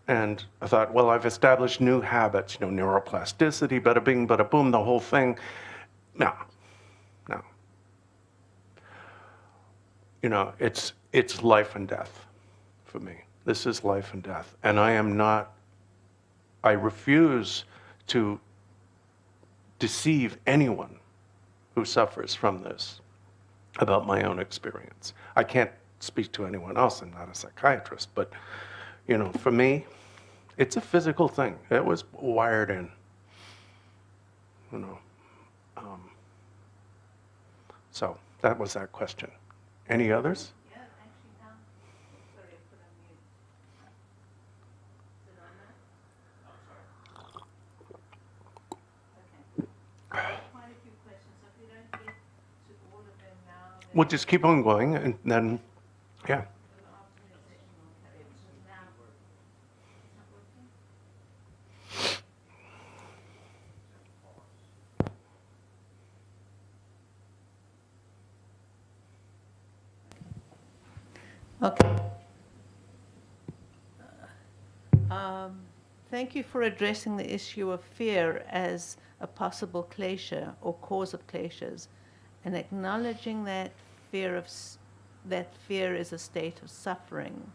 And I thought, well, I've established new habits, neuroplasticity, bada bing, bada boom, the whole thing. No. It's life and death for me. This is life and death. And I refuse to deceive anyone who suffers from this about my own experience. I can't speak to anyone else. I'm not a psychiatrist, but, for me, it's a physical thing. It was wired in, So that was that question. Any others? Yeah, actually, sorry, I put on mute. Is it on now? Okay. Quite a few questions. So if we don't get to all of them now, then We'll just keep on going, and then, yeah. the afternoon session will carry on. So now, it's not working? Okay. Thank you for addressing the issue of fear as a possible klesha or cause of kleshas, and acknowledging that fear is a state of suffering. ...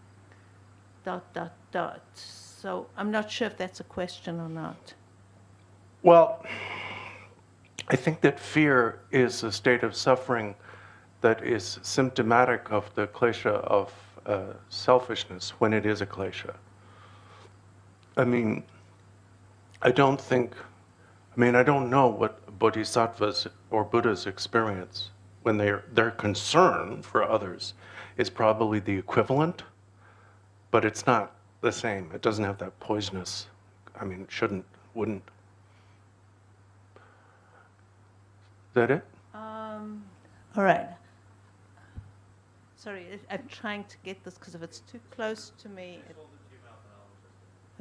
So I'm not sure if that's a question or not. Well, I think that fear is a state of suffering that is symptomatic of the klesha of selfishness when it is a klesha. I don't know what bodhisattvas or Buddhas experience when their concern for others is probably the equivalent, but it's not the same. It doesn't have that poisonous, wouldn't. Is that it? All right. Sorry, I'm trying to get this because if it's too close to me.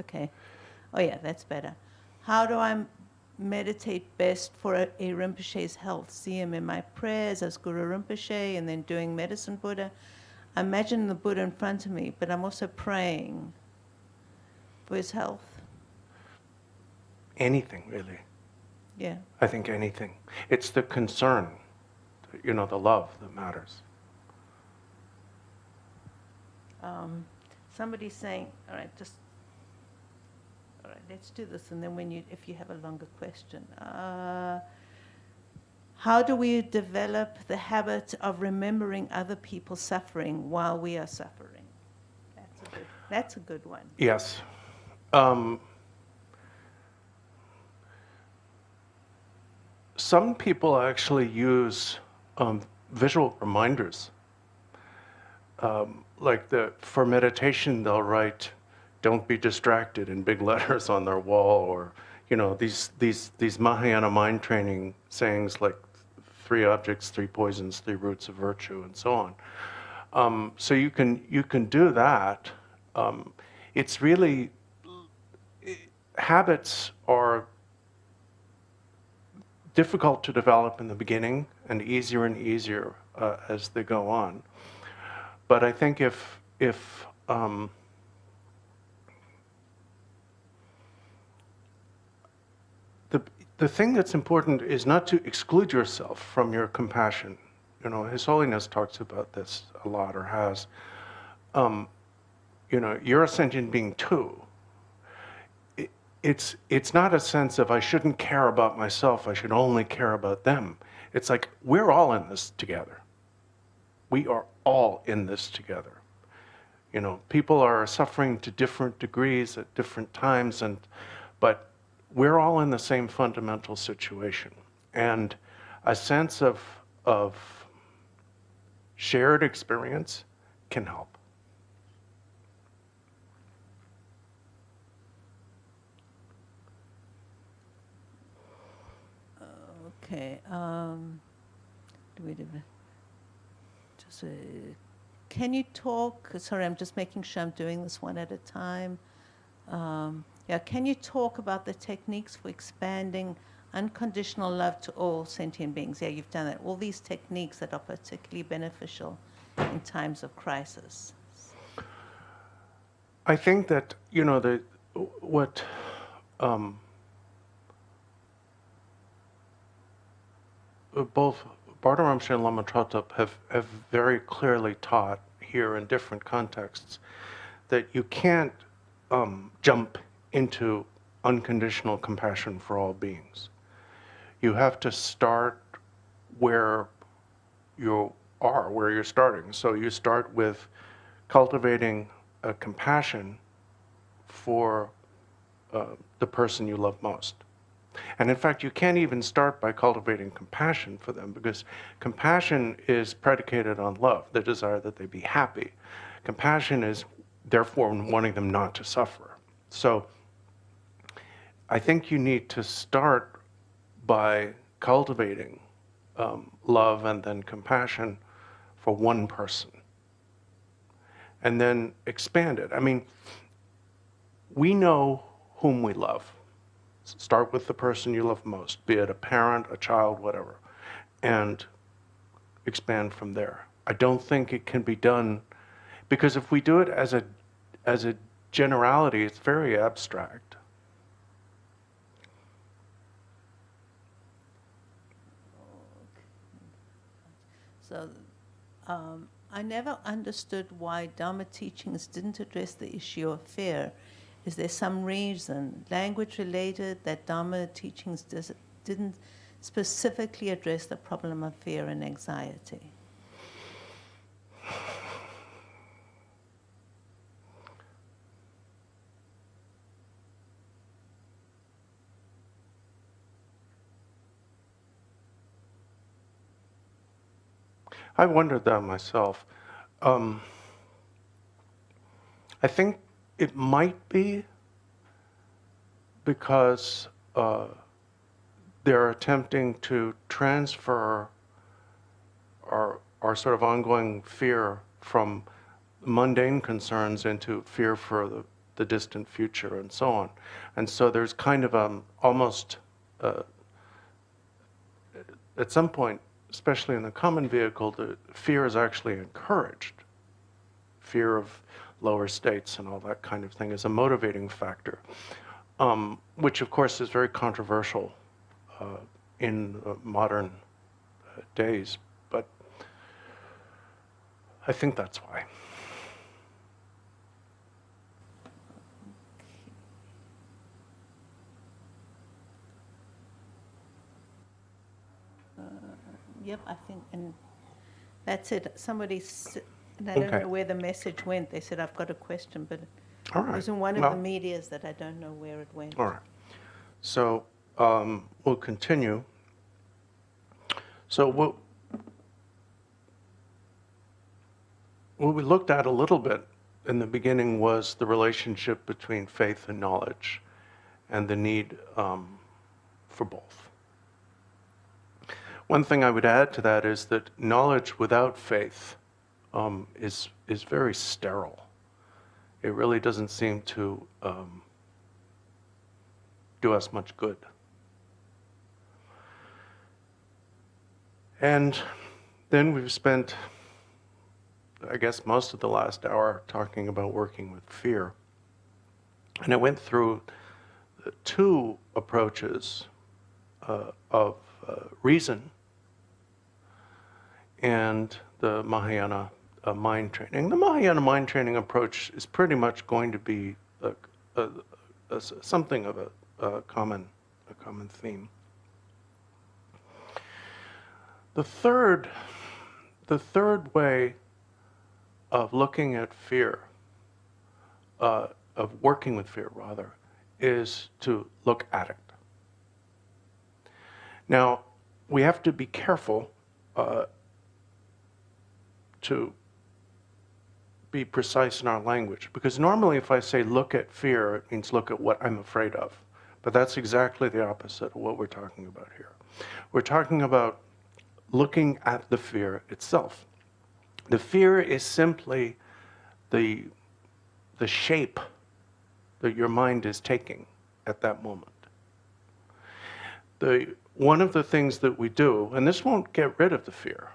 Okay. Oh yeah, that's better. How do I meditate best for a Rinpoche's health? See him in my prayers as Guru Rinpoche and then doing medicine Buddha. I imagine the Buddha in front of me, but I'm also praying for his health. Anything, really. Yeah. I think anything. It's the concern, the love that matters. Somebody's saying, all right, let's do this, and then if you have a longer question. How do we develop the habit of remembering other people's suffering while we are suffering? That's a good one. Yes. Some people actually use visual reminders. For meditation, they'll write, "Don't be distracted" in big letters on their wall, or these Mahayana mind training sayings like 3 objects, 3 poisons, 3 roots of virtue, and so on. So you can do that. It's really, habits are difficult to develop in the beginning and easier as they go on. But I think if the thing that's important is not to exclude yourself from your compassion. His Holiness talks about this a lot, or has. You're a sentient being too. It's not a sense of I shouldn't care about myself, I should only care about them. It's like we're all in this together. We are all in this together. People are suffering to different degrees at different times, but we're all in the same fundamental situation. And a sense of shared experience can help. Okay. Just, can you talk? Sorry, I'm just making sure I'm doing this one at a time. Yeah, can you talk about the techniques for expanding unconditional love to all sentient beings? Yeah, you've done that. All these techniques that are particularly beneficial in times of crisis. I think that, what both Bardo Rinpoche and Lama Trotop have very clearly taught here in different contexts that you can't jump into unconditional compassion for all beings. You have to start where you are, where you're starting. So you start with cultivating a compassion for the person you love most. And in fact, you can't even start by cultivating compassion for them, because compassion is predicated on love, the desire that they be happy. Compassion is therefore wanting them not to suffer. So I think you need to start by cultivating love and then compassion for one person, and then expand it. I mean, we know whom we love. Start with the person you love most, be it a parent, a child, whatever, and expand from there. I don't think it can be done, because if we do it as a generality, it's very abstract. So I never understood why Dharma teachings didn't address the issue of fear. Is there some reason, language related, that Dharma teachings didn't specifically address the problem of fear and anxiety? I wondered that myself. I think it might be because they're attempting to transfer our sort of ongoing fear from mundane concerns into fear for the distant future and so on. And so there's kind of almost, at some point, especially in the common vehicle, the fear is actually encouraged. Fear of lower states and all that kind of thing is a motivating factor, which of course is very controversial in modern days, but I think that's why. Yep, I think, and that's it. And I don't Okay. know where the message went. They said, I've got a question, but All it right. was in one of Well, the medias that I don't know where it went. all right. So we'll continue. So what we looked at a little bit in the beginning was the relationship between faith and knowledge, and the need for both. One thing I would add to that is that knowledge without faith is very sterile. It really doesn't seem to do us much good. And then we've spent, I guess, most of the last hour talking about working with fear. And I went through two approaches of reason and the Mahayana mind training. The Mahayana mind training approach is pretty much going to be something of a common theme. The third way of looking at fear, of working with fear rather, is to look at it. Now, we have to be careful to be precise in our language, because normally if I say look at fear, it means look at what I'm afraid of. But that's exactly the opposite of what we're talking about here. We're talking about looking at the fear itself. The fear is simply the shape that your mind is taking at that moment. One of the things that we do, and this won't get rid of the fear.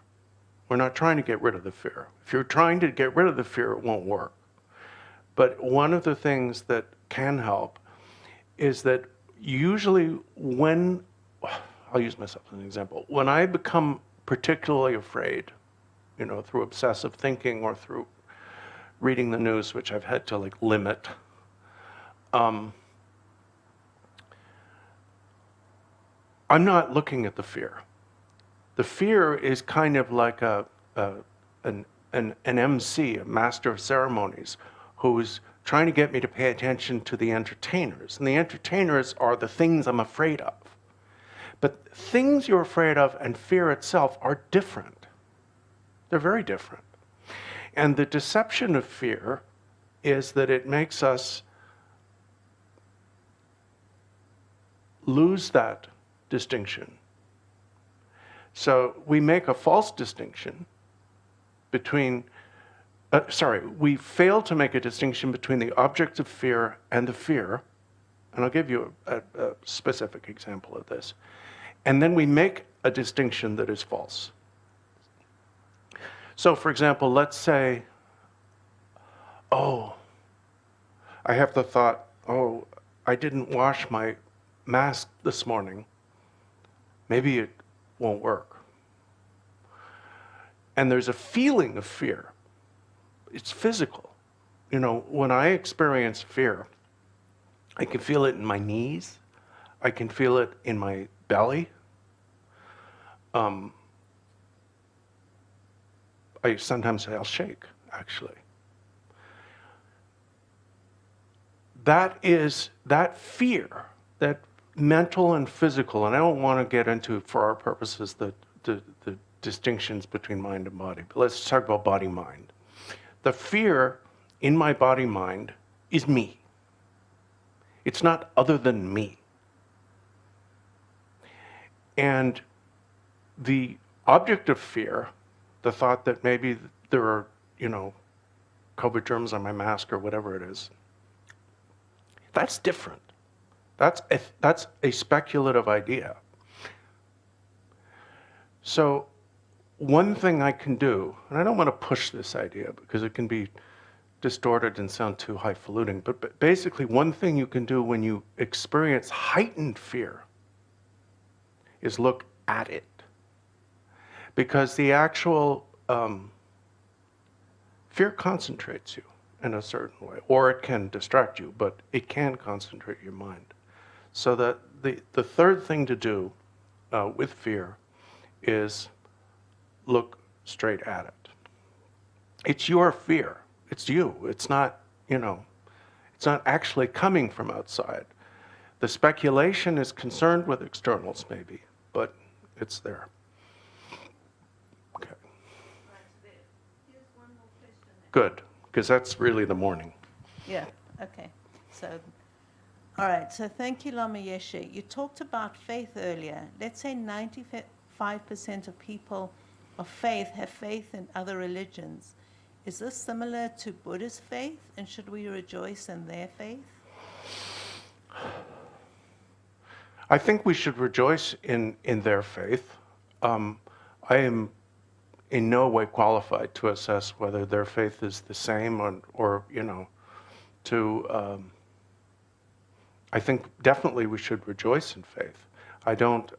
We're not trying to get rid of the fear. If you're trying to get rid of the fear, it won't work. But one of the things that can help is that usually when, I'll use myself as an example, when I become particularly afraid, through obsessive thinking or through reading the news, which I've had to limit, I'm not looking at the fear. The fear is kind of like an MC, a master of ceremonies, who's trying to get me to pay attention to the entertainers. And the entertainers are the things I'm afraid of. But things you're afraid of and fear itself are different. They're very different. And the deception of fear is that it makes us lose that distinction. So we make a false distinction between, we fail to make a distinction between the object of fear and the fear. And I'll give you a specific example of this. And then we make a distinction that is false. So for example, let's say, I have the thought, I didn't wash my mask this morning. Maybe it won't work. And there's a feeling of fear. It's physical. When I experience fear, I can feel it in my knees. I can feel it in my belly. Sometimes I'll shake, actually. That fear, that mental and physical, and I don't want to get into, for our purposes, the distinctions between mind and body, but let's talk about body-mind. The fear in my body-mind is me. It's not other than me. And the object of fear, the thought that maybe there are, COVID germs on my mask or whatever it is, that's different. That's a speculative idea. So one thing I can do, and I don't want to push this idea because it can be distorted and sound too highfalutin, but basically one thing you can do when you experience heightened fear is look at it. Because the actual fear concentrates you in a certain way, or it can distract you, but it can concentrate your mind. So that the third thing to do with fear is look straight at it. It's your fear. It's you. It's not, it's not actually coming from outside. The speculation is concerned with externals maybe, but it's there. Okay. Here's one more question. Good, because that's really the morning. Yeah, okay. All right, so thank you, Lama Yeshe. You talked about faith earlier. Let's say 95% of people of faith have faith in other religions. Is this similar to Buddhist faith, and should we rejoice in their faith? I think we should rejoice in their faith. I am in no way qualified to assess whether their faith is the same or I think definitely we should rejoice in faith. I don't,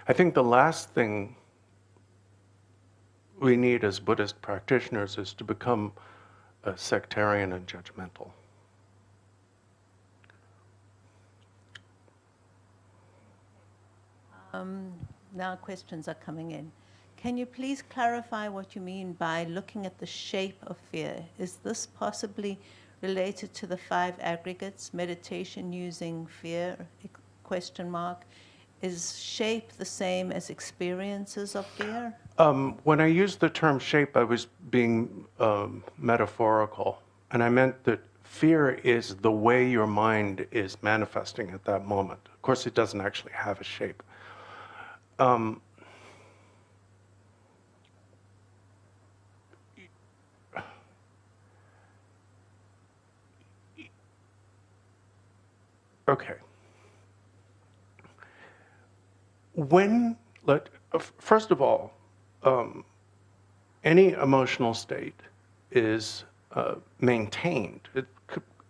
I think the last thing we need as Buddhist practitioners is to become sectarian and judgmental. Now questions are coming in. Can you please clarify what you mean by looking at the shape of fear? Is this possibly related to the 5 aggregates, meditation using fear, ? is shape the same as experiences of fear? When I used the term shape, I was being metaphorical. And I meant that fear is the way your mind is manifesting at that moment. Of course, it doesn't actually have a shape. Okay. First of all, any emotional state is maintained. It's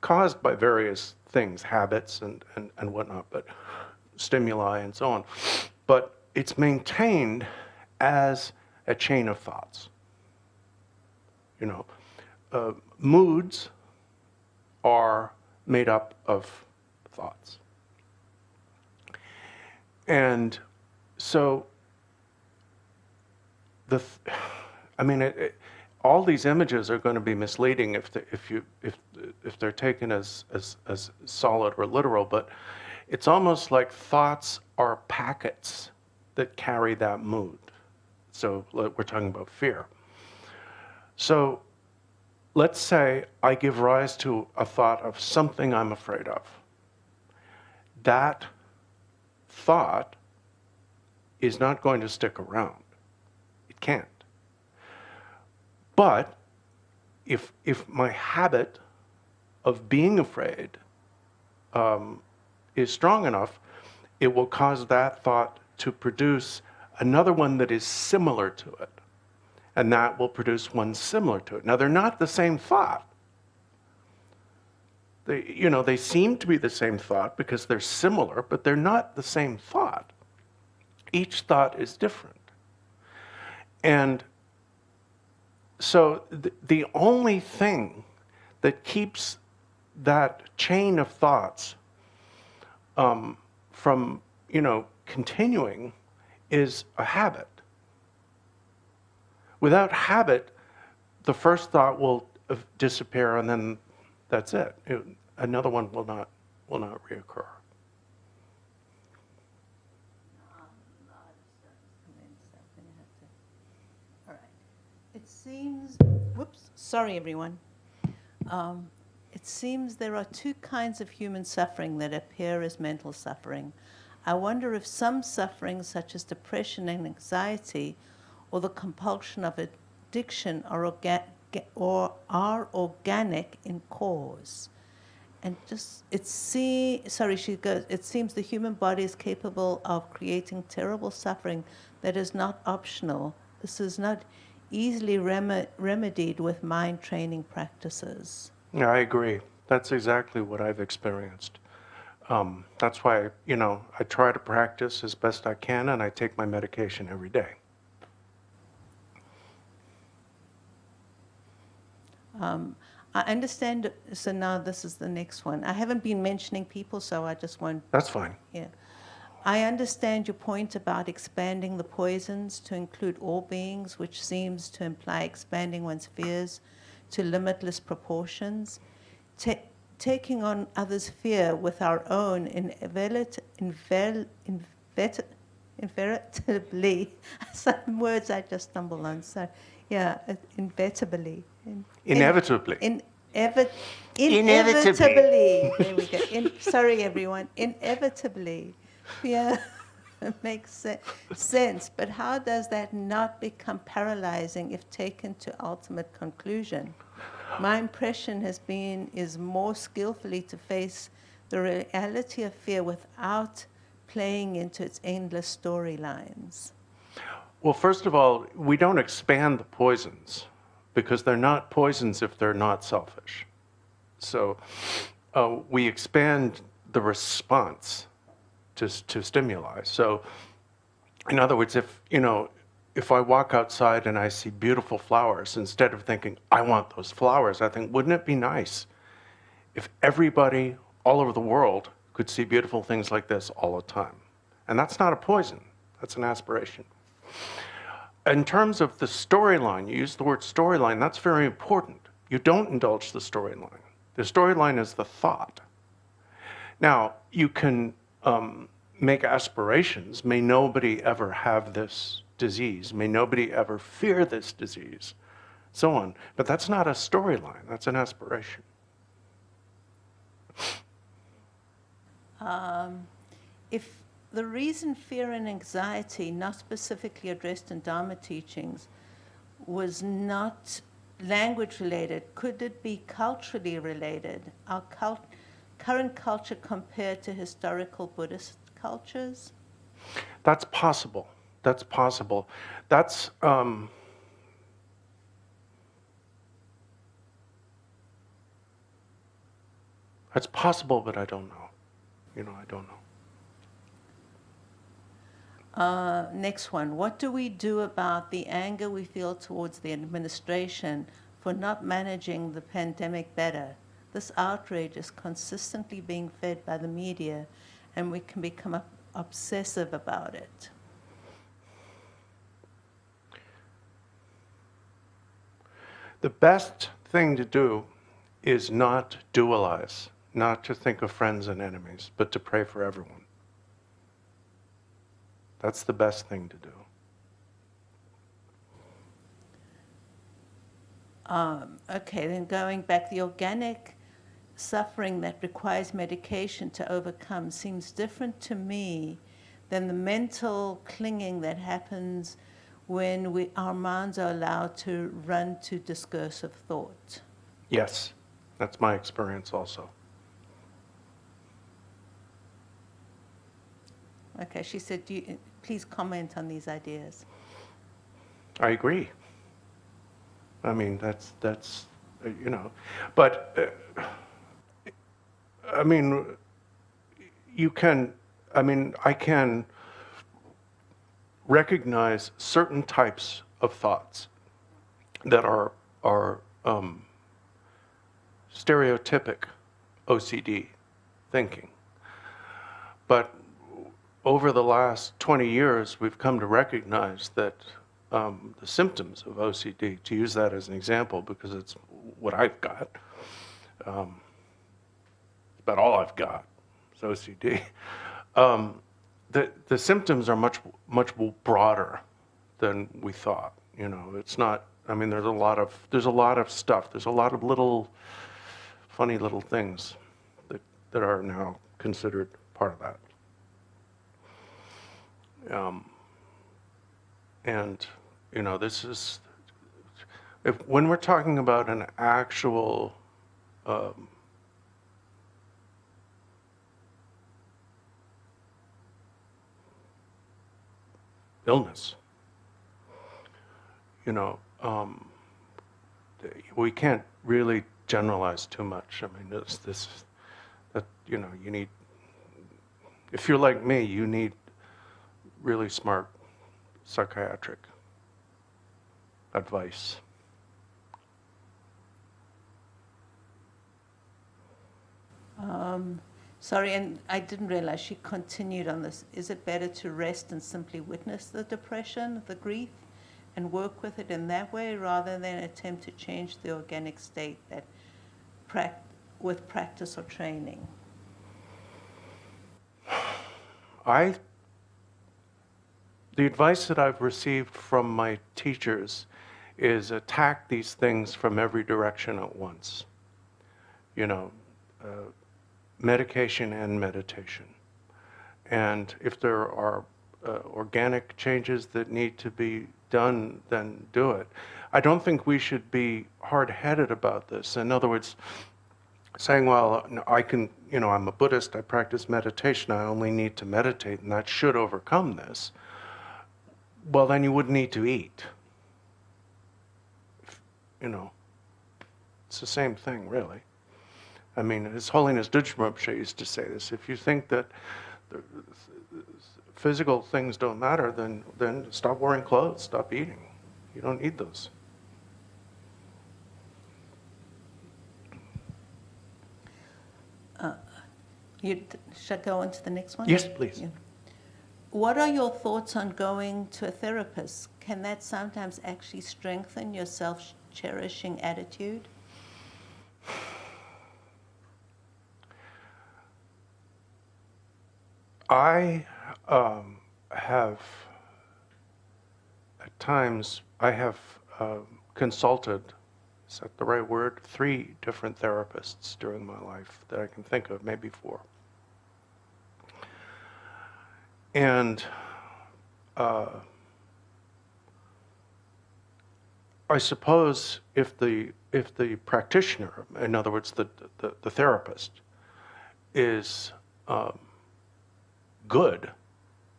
caused by various things, habits and whatnot, but stimuli and so on. But it's maintained as a chain of thoughts. You know, moods are made up of thoughts. And so, all these images are going to be misleading if they're taken as solid or literal. But it's almost like thoughts are packets that carry that mood. So we're talking about fear. So let's say I give rise to a thought of something I'm afraid of. That thought is not going to stick around. It can't. But if my habit of being afraid is strong enough, it will cause that thought to produce another one that is similar to it. And that will produce one similar to it. Now, they're not the same thought. They seem to be the same thought because they're similar, but they're not the same thought. Each thought is different. And so the only thing that keeps that chain of thoughts from, continuing is a habit. Without habit, the first thought will disappear, and then that's it. Another one will not reoccur. All right. It seems. Whoops. Sorry, everyone. It seems there are two kinds of human suffering that appear as mental suffering. I wonder if some suffering, such as depression and anxiety, or the compulsion of addiction are organic in cause. And it seems the human body is capable of creating terrible suffering that is not optional. This is not easily remedied with mind training practices. Yeah, I agree. That's exactly what I've experienced. That's why, I try to practice as best I can, and I take my medication every day. I understand, so now this is the next one. I haven't been mentioning people, so I just won't. That's fine. Yeah. I understand your point about expanding the poisons to include all beings, which seems to imply expanding one's fears to limitless proportions. Taking on others' fear with our own invariably, some words I just stumble on, so yeah, inevitably. Inevitably. Inevitably. There we go. Sorry, everyone. Inevitably. Yeah, it makes sense. But how does that not become paralyzing if taken to ultimate conclusion? My impression is more skillfully to face the reality of fear without playing into its endless storylines. Well, first of all, we don't expand the poisons because they're not poisons if they're not selfish. So we expand the response to stimuli. So in other words, if I walk outside and I see beautiful flowers, instead of thinking, I want those flowers, I think, wouldn't it be nice if everybody all over the world could see beautiful things like this all the time? And that's not a poison, that's an aspiration. In terms of the storyline, you use the word storyline, that's very important. You don't indulge the storyline. The storyline is the thought. Now, you can make aspirations. May nobody ever have this disease. May nobody ever fear this disease. So on. But that's not a storyline. That's an aspiration. If the reason fear and anxiety, not specifically addressed in Dharma teachings, was not language related, could it be culturally related? Our current culture compared to historical Buddhist cultures? That's possible. That's possible. That's possible, but I don't know. I don't know. Next one. What do we do about the anger we feel towards the administration for not managing the pandemic better? This outrage is consistently being fed by the media, and we can become obsessive about it. The best thing to do is not dualize, not to think of friends and enemies, but to pray for everyone. That's the best thing to do. Okay, then going back, the organic suffering that requires medication to overcome seems different to me than the mental clinging that happens when our minds are allowed to run to discursive thought. Yes, that's my experience also. Okay, she said, please comment on these ideas. I agree. I mean, that's but I mean, I can recognize certain types of thoughts that are stereotypic OCD thinking. But over the last 20 years, we've come to recognize that the symptoms of OCD, to use that as an example, because it's what I've got, it's about all I've got, is OCD. The symptoms are much broader than we thought. It's not. I mean, there's a lot of stuff. There's a lot of little funny little things that are now considered part of that. And this is, when we're talking about an actual illness, we can't really generalize too much. I mean, you need, if you're like me, you need really smart psychiatric advice. Sorry, and I didn't realize she continued on this. Is it better to rest and simply witness the depression, the grief, and work with it in that way, rather than attempt to change the organic state that with practice or training? The advice that I've received from my teachers is attack these things from every direction at once. Medication and meditation. And if there are organic changes that need to be done, then do it. I don't think we should be hard-headed about this. In other words, saying, well, I'm a Buddhist, I practice meditation, I only need to meditate, and that should overcome this. Well, then you wouldn't need to eat. It's the same thing, really. I mean, His Holiness Dudjom Rinpoche used to say this: if you think that the physical things don't matter, then stop wearing clothes, stop eating. You don't need those. Should I go on to the next one? Yes, please. Yeah. What are your thoughts on going to a therapist? Can that sometimes actually strengthen your self-cherishing attitude? I have, at times, I have consulted, is that the right word? 3 different therapists during my life that I can think of, maybe 4. And I suppose if the practitioner, in other words, the therapist, is good,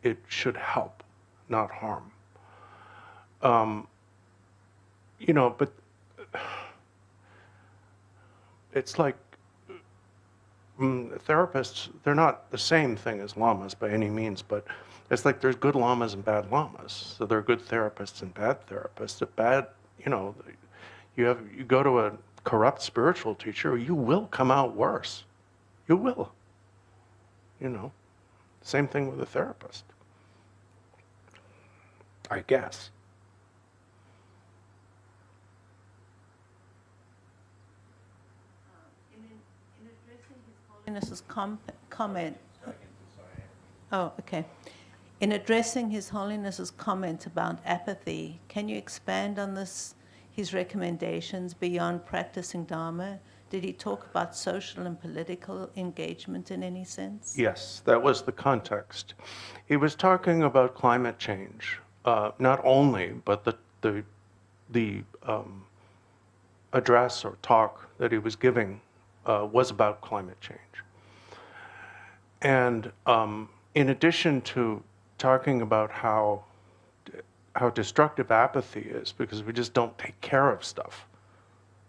it should help, not harm. But it's like therapists, they're not the same thing as lamas by any means, but it's like there's good lamas and bad lamas. So there are good therapists and bad therapists. You go to a corrupt spiritual teacher, you will come out worse. You will. Same thing with a therapist, I guess. In addressing His Holiness's comment. Oh, okay. In addressing His Holiness's comment about apathy, can you expand on his recommendations beyond practicing Dharma? Did he talk about social and political engagement in any sense? Yes, that was the context. He was talking about climate change, not only, but the address or talk that he was giving was about climate change. And in addition to talking about how destructive apathy is, because we just don't take care of stuff,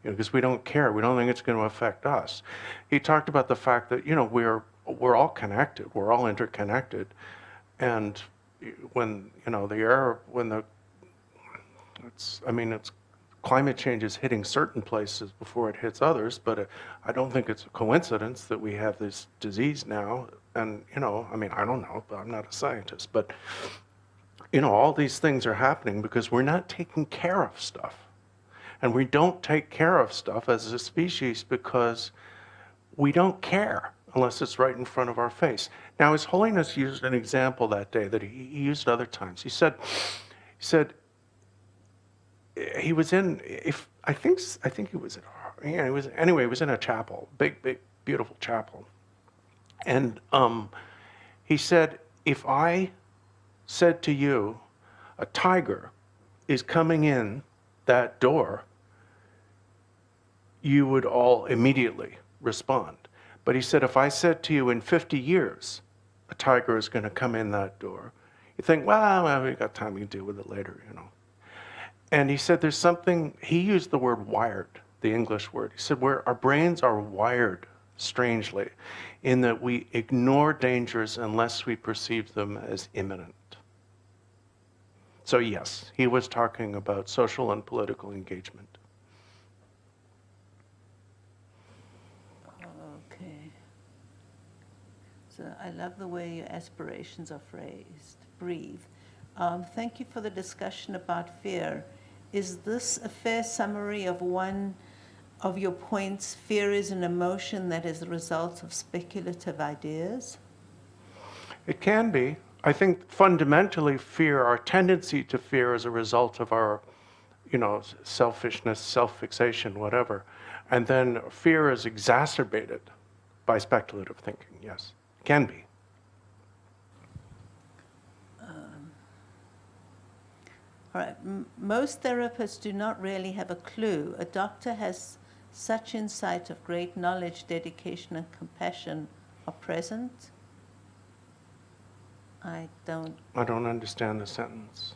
because we don't care, we don't think it's going to affect us. He talked about the fact that we're all connected, we're all interconnected, and when climate change is hitting certain places before it hits others, but I don't think it's a coincidence that we have this disease now. And I don't know, but I'm not a scientist, but all these things are happening because we're not taking care of stuff. And we don't take care of stuff as a species because we don't care unless it's right in front of our face. Now, His Holiness used an example that day that he used other times. He said he was in, I think he was in a chapel, big, beautiful chapel. And he said, if I said to you, a tiger is coming in that door, you would all immediately respond. But he said, if I said to you in 50 years, a tiger is going to come in that door, you think, well, we got time, we can deal with it later, And he said there's something, he used the word wired, the English word. He said our brains are wired strangely in that we ignore dangers unless we perceive them as imminent. So yes, he was talking about social and political engagement. Okay. So I love the way your aspirations are phrased. Breathe. Thank you for the discussion about fear. Is this a fair summary of one of your points? Fear is an emotion that is the result of speculative ideas? It can be. I think fundamentally fear, our tendency to fear is a result of our, selfishness, self-fixation, whatever. And then fear is exacerbated by speculative thinking, yes. It can be. All right. Most therapists do not really have a clue. A doctor has such insight of great knowledge, dedication, and compassion are present. I don't understand the sentence.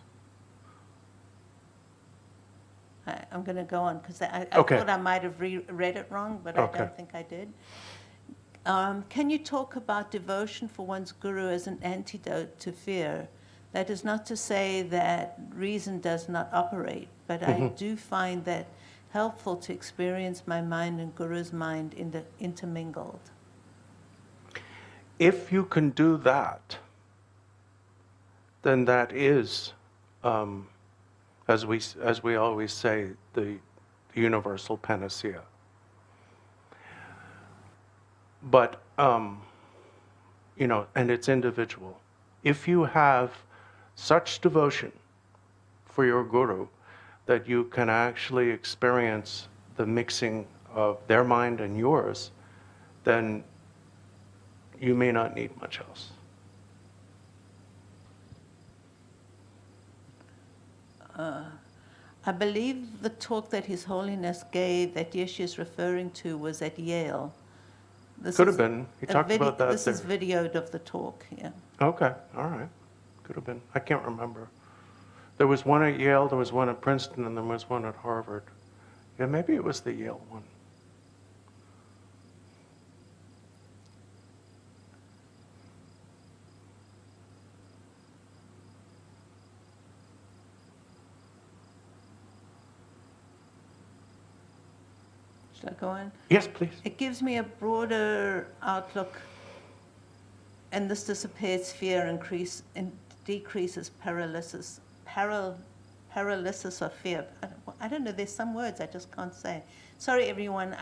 I'm going to go on because I Okay. thought I might have read it wrong, but I don't think I did. Can you talk about devotion for one's guru as an antidote to fear? That is not to say that reason does not operate, but I do find that helpful to experience my mind and guru's mind intermingled. If you can do that, then that is, as we always say, the universal panacea. But and it's individual. If you have such devotion for your guru that you can actually experience the mixing of their mind and yours, then you may not need much else. I believe the talk that His Holiness gave that Yeshe is referring to was at Yale. This Could is have been. He a talked about that This there. is videoed of the talk, yeah. Okay, all right. Could have been. I can't remember. There was one at Yale, there was one at Princeton, and there was one at Harvard. Yeah, maybe it was the Yale one. Should I go on? Yes, please. It gives me a broader outlook, and this dissipates fear and decreases paralysis of fear. I don't know, there's some words I just can't say. Sorry, everyone,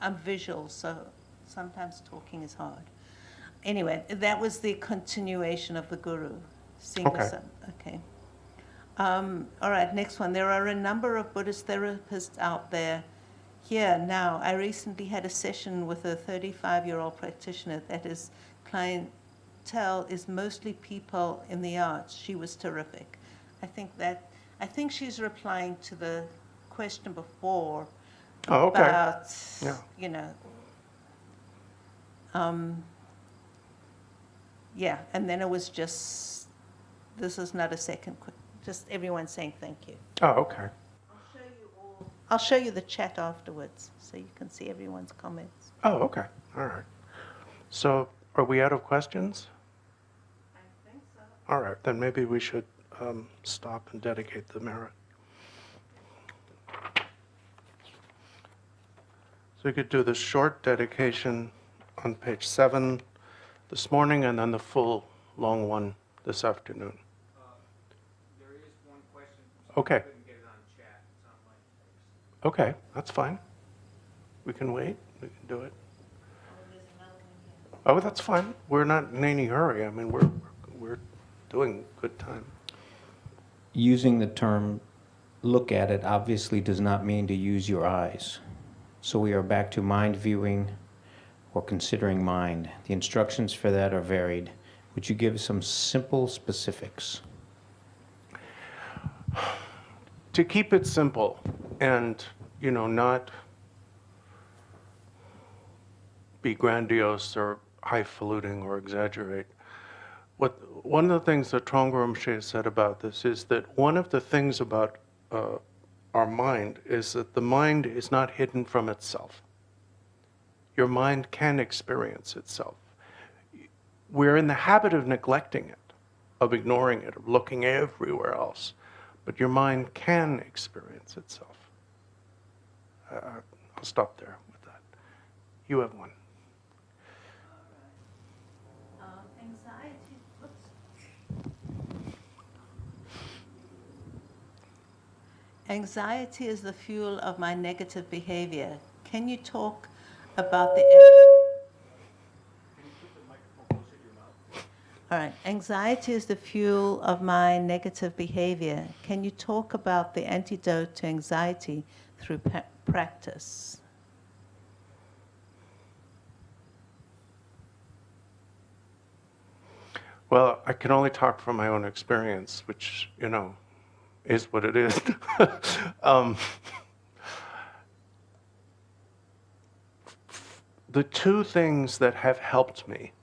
I'm visual, so sometimes talking is hard. Anyway, that was the continuation of the Guru. Okay. Okay. All right, next one. There are a number of Buddhist therapists out there. Here, now, I recently had a session with a 35-year-old practitioner that his clientele is mostly people in the arts. She was terrific. I think she's replying to the question before about, yeah, and then it was just, this is not a second, just everyone saying thank you. Oh, okay. I'll show you the chat afterwards, so you can see everyone's comments. Oh, okay. All right. So, are we out of questions? I think so. All right, then maybe we should stop and dedicate the merit. So we could do the short dedication on page 7 this morning, and then the full long one this afternoon. There is one question. Okay. I couldn't get it on chat. It's on my face. Okay, that's fine. We can wait. We can do it. Oh, that's fine. We're not in any hurry. I mean, we're doing good time. Using the term look at it obviously does not mean to use your eyes. So we are back to mind viewing or considering mind. The instructions for that are varied. Would you give some simple specifics? To keep it simple and, not be grandiose or highfalutin or exaggerate, one of the things that Trungpa Rinpoche said about this is that one of the things about our mind is that the mind is not hidden from itself. Your mind can experience itself. We're in the habit of neglecting it, of ignoring it, of looking everywhere else. But your mind can experience itself. I'll stop there with that. You have one. Anxiety is the fuel of my negative behavior. Can you talk about All right. Anxiety is the fuel of my negative behavior. Can you talk about the antidote to anxiety through practice? Well, I can only talk from my own experience, which, is what it is. The two things that have helped me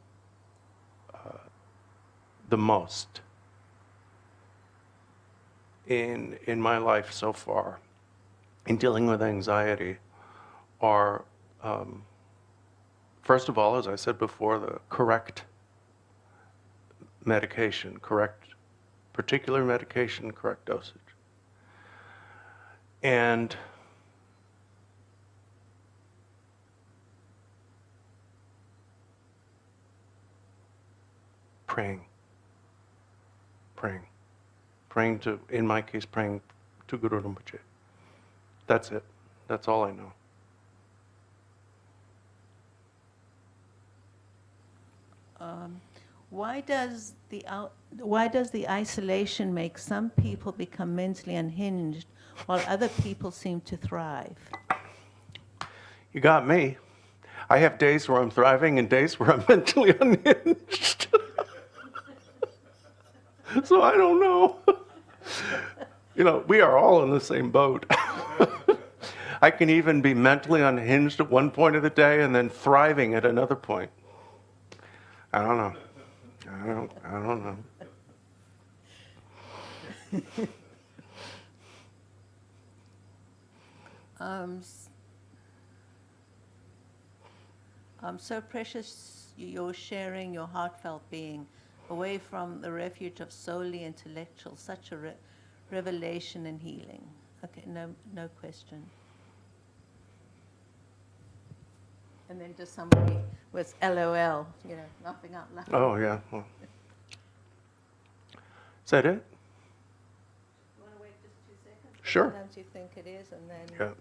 the most in my life so far in dealing with anxiety are, first of all, as I said before, the correct medication, particular medication, correct dosage. And praying to, in my case, praying to Guru Rinpoche. That's it. That's all I know. Why does the isolation make some people become mentally unhinged while other people seem to thrive? You got me. I have days where I'm thriving and days where I'm mentally unhinged. So I don't know. You know, we are all in the same boat. I can even be mentally unhinged at one point of the day and then thriving at another point. I don't know. I don't know. So precious your sharing your heartfelt being away from the refuge of solely intellectual, such a revelation and healing. Okay, no question. And then just somebody with LOL, you know, laughing out loud. Oh, yeah. Well. Is that it? You want to wait just 2 seconds? Sure. Sometimes you think it is, and then... Yeah.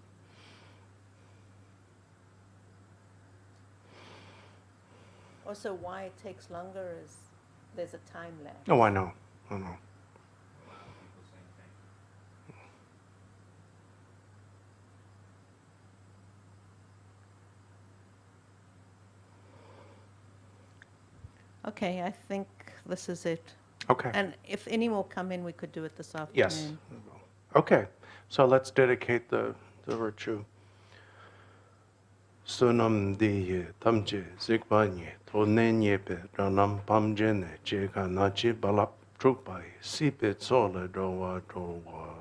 Also, why it takes longer is there's a time lag. Oh, I know. Okay, I think this is it. Okay. And if any more come in, we could do it this afternoon. Yes. Okay. So let's dedicate the virtue. Sunam diye tamje zikbanye tonenye pe ranam pamjene cheka nachi balap trupai sipe tsola drowa drowa